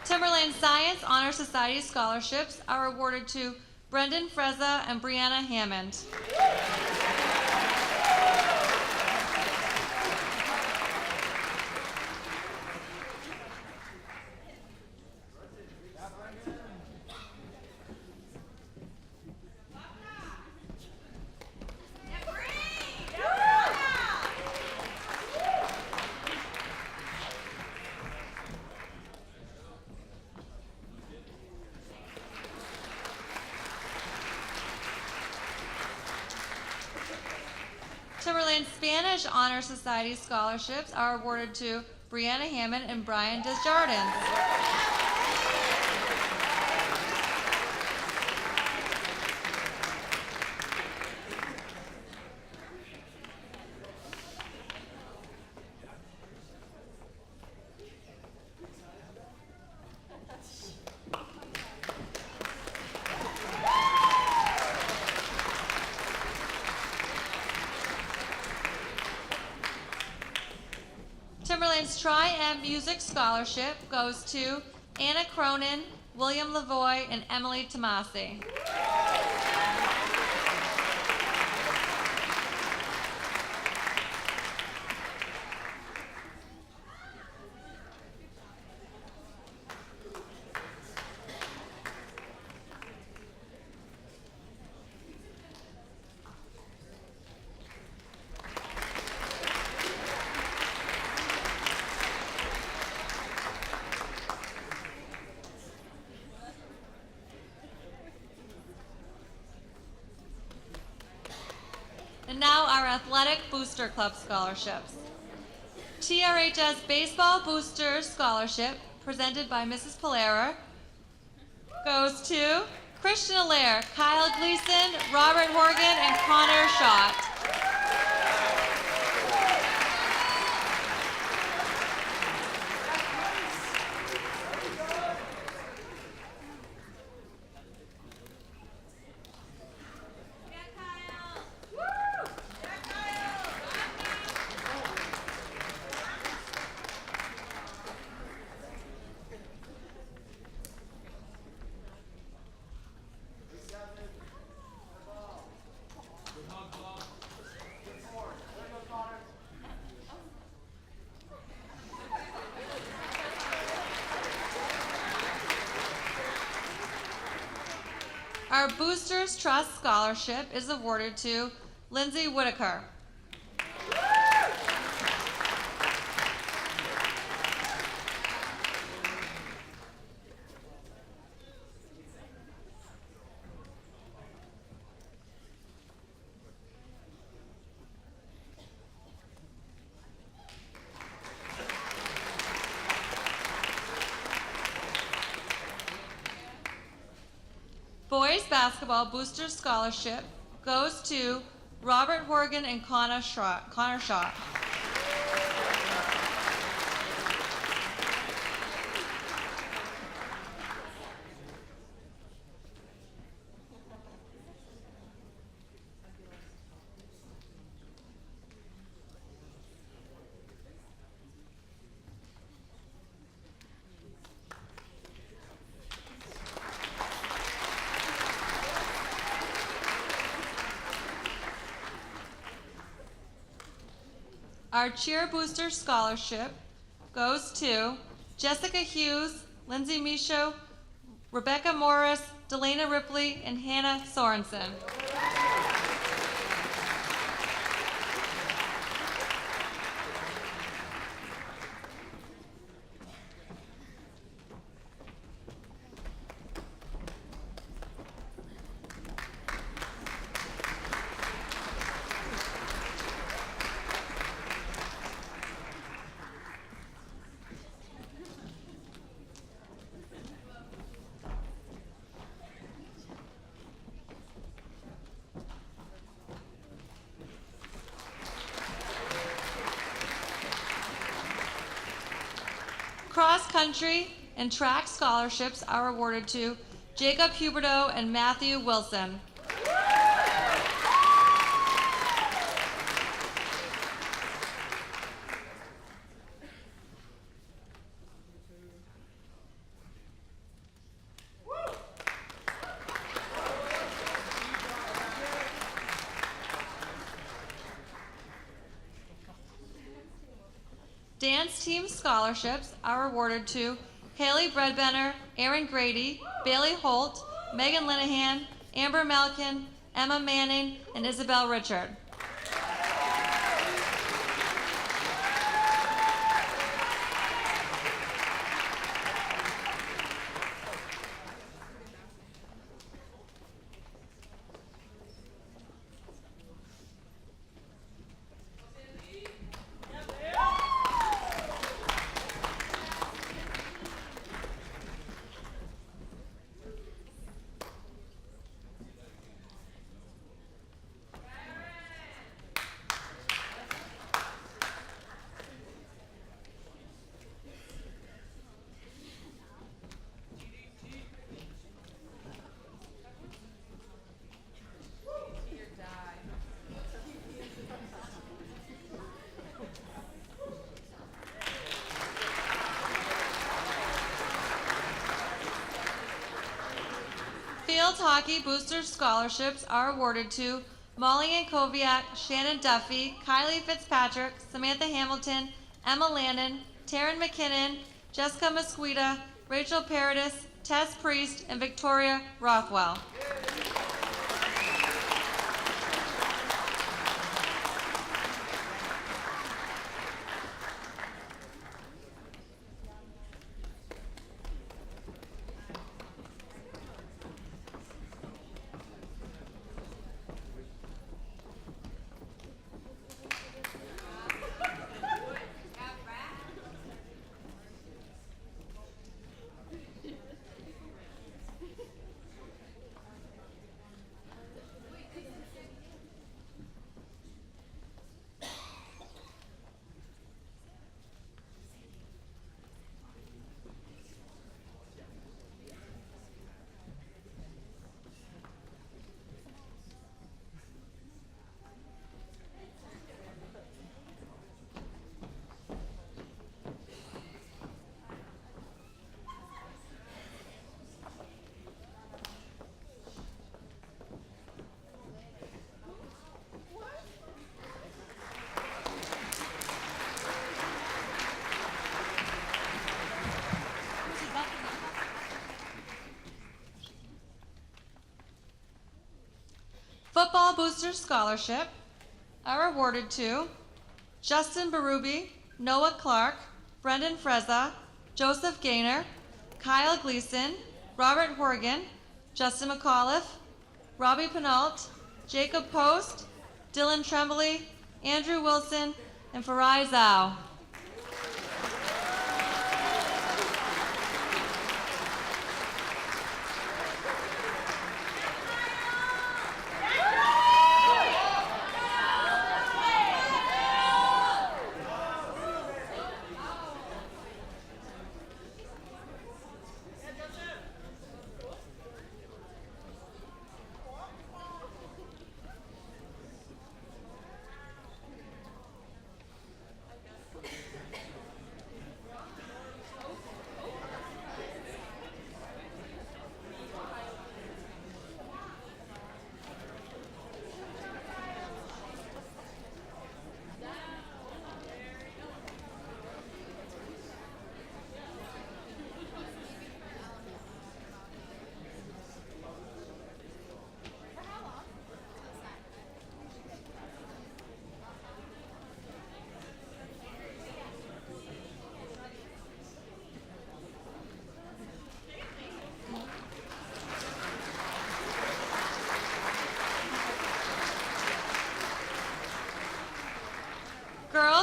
Timberlane Science Honor Society scholarships are awarded to Brendan Frezza and Brianna Hammond. Timberlane Spanish Honor Society scholarships are awarded to Brianna Hammond and Brian Desjardins. Timberlane's Tri-M Music Scholarship goes to Anna Cronin, William Lavoie, and Emily Tomasi. And now our Athletic Booster Club scholarships. TRHS Baseball Boosters Scholarship, presented by Mrs. Polera, goes to Christian Allaire, Kyle Gleason, Robert Horgan, and Connor Schott. Our Boosters Trust Scholarship is awarded to Lindsay Whitaker. Boys Basketball Boosters Scholarship goes to Robert Horgan and Connor Schott. Our Cheer Booster Scholarship goes to Jessica Hughes, Lindsay Michaud, Rebecca Morris, Delana Ripley, and Hannah Sorensen. Cross country and track scholarships are awarded to Jacob Huberto and Matthew Wilson. Dance team scholarships are awarded to Haley Bredbenner, Aaron Grady, Bailey Holt, Megan Linehan, Amber Malkin, Emma Manning, and Isabel Richard. Field hockey booster scholarships are awarded to Molly Ankoviak, Shannon Duffy, Kylie Fitzpatrick, Samantha Hamilton, Emma Landon, Taryn McKinnon, Jessica Mosquita, Rachel Paradis, Tess Priest, and Victoria Rothwell. Football Booster Scholarship are awarded to Justin Berube, Noah Clark, Brendan Frezza, Joseph Gaynor, Kyle Gleason, Robert Horgan, Justin McAuliffe, Robbie Penault, Jacob Post, Dylan Tremblay, Andrew Wilson, and Farai Zhao.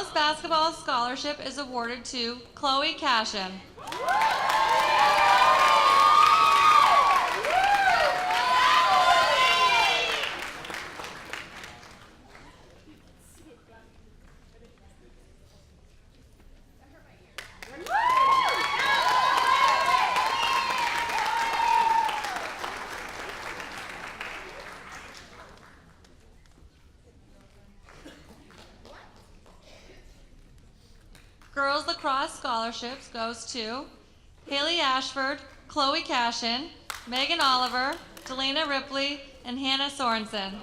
girls basketball scholarship is awarded to Chloe Cashin. Girls lacrosse scholarships goes to Haley Ashford, Chloe Cashin, Megan Oliver, Delana Ripley, and Hannah Sorensen.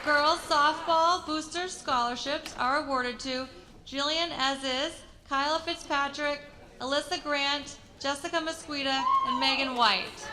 Girls softball booster scholarships are awarded to Jillian Aziz, Kyla Fitzpatrick, Alyssa Grant, Jessica Mesquita, and Megan White.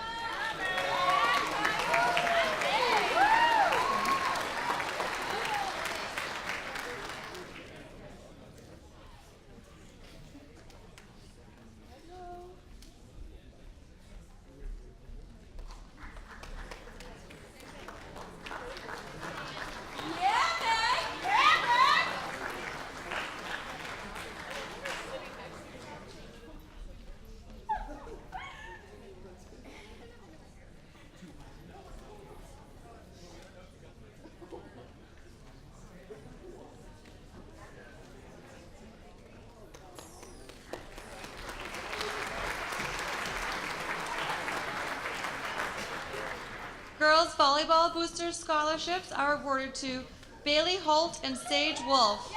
Girls volleyball booster scholarships are awarded to Bailey Holt and Sage Wolf.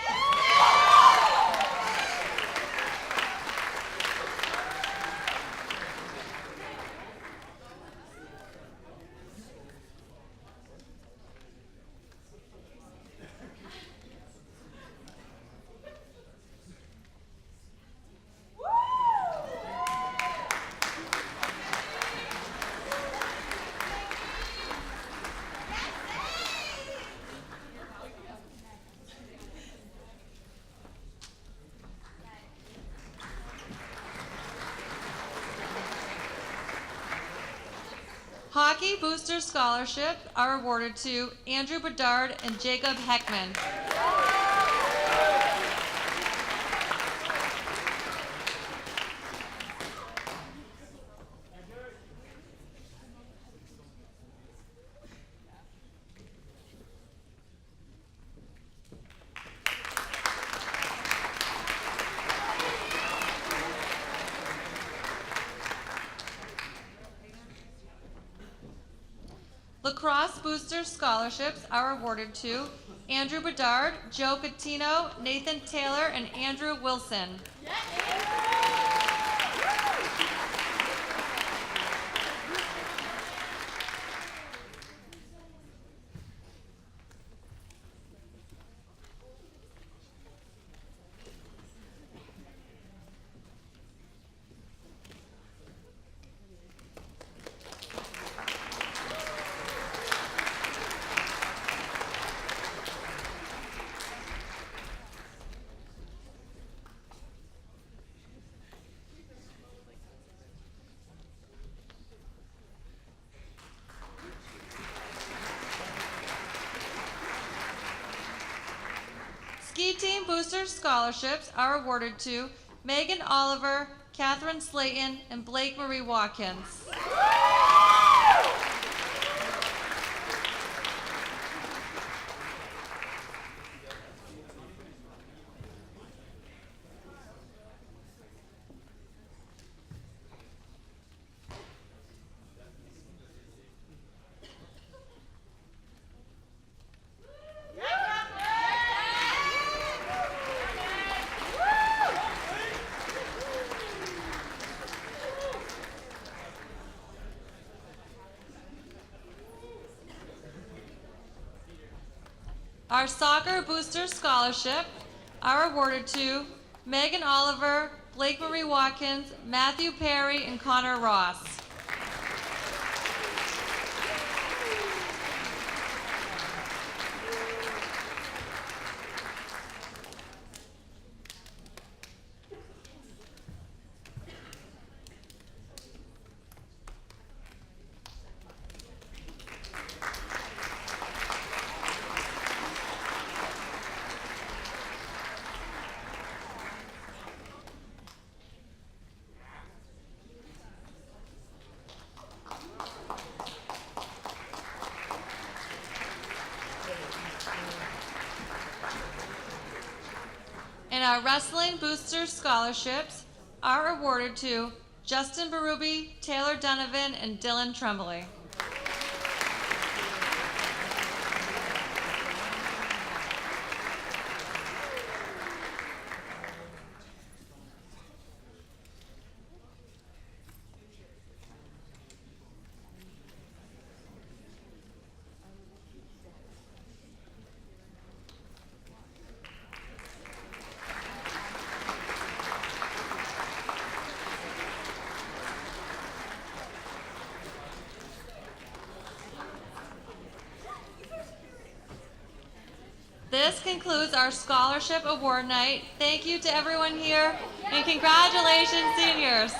Hockey booster scholarships are awarded to Andrew Bedard and Jacob Heckman. Lacrosse booster scholarships are awarded to Andrew Bedard, Joe Catino, Nathan Taylor, and Andrew Wilson. Ski team booster scholarships are awarded to Megan Oliver, Catherine Slayton, and Blake Marie Watkins. Our Soccer Booster Scholarship are awarded to Megan Oliver, Blake Marie Watkins, Matthew Perry, and Connor Ross. And our Wrestling Booster Scholarships are awarded to Justin Berube, Taylor Donovan, and Dylan Tremblay. This concludes our scholarship award night. Thank you to everyone here, and congratulations, seniors.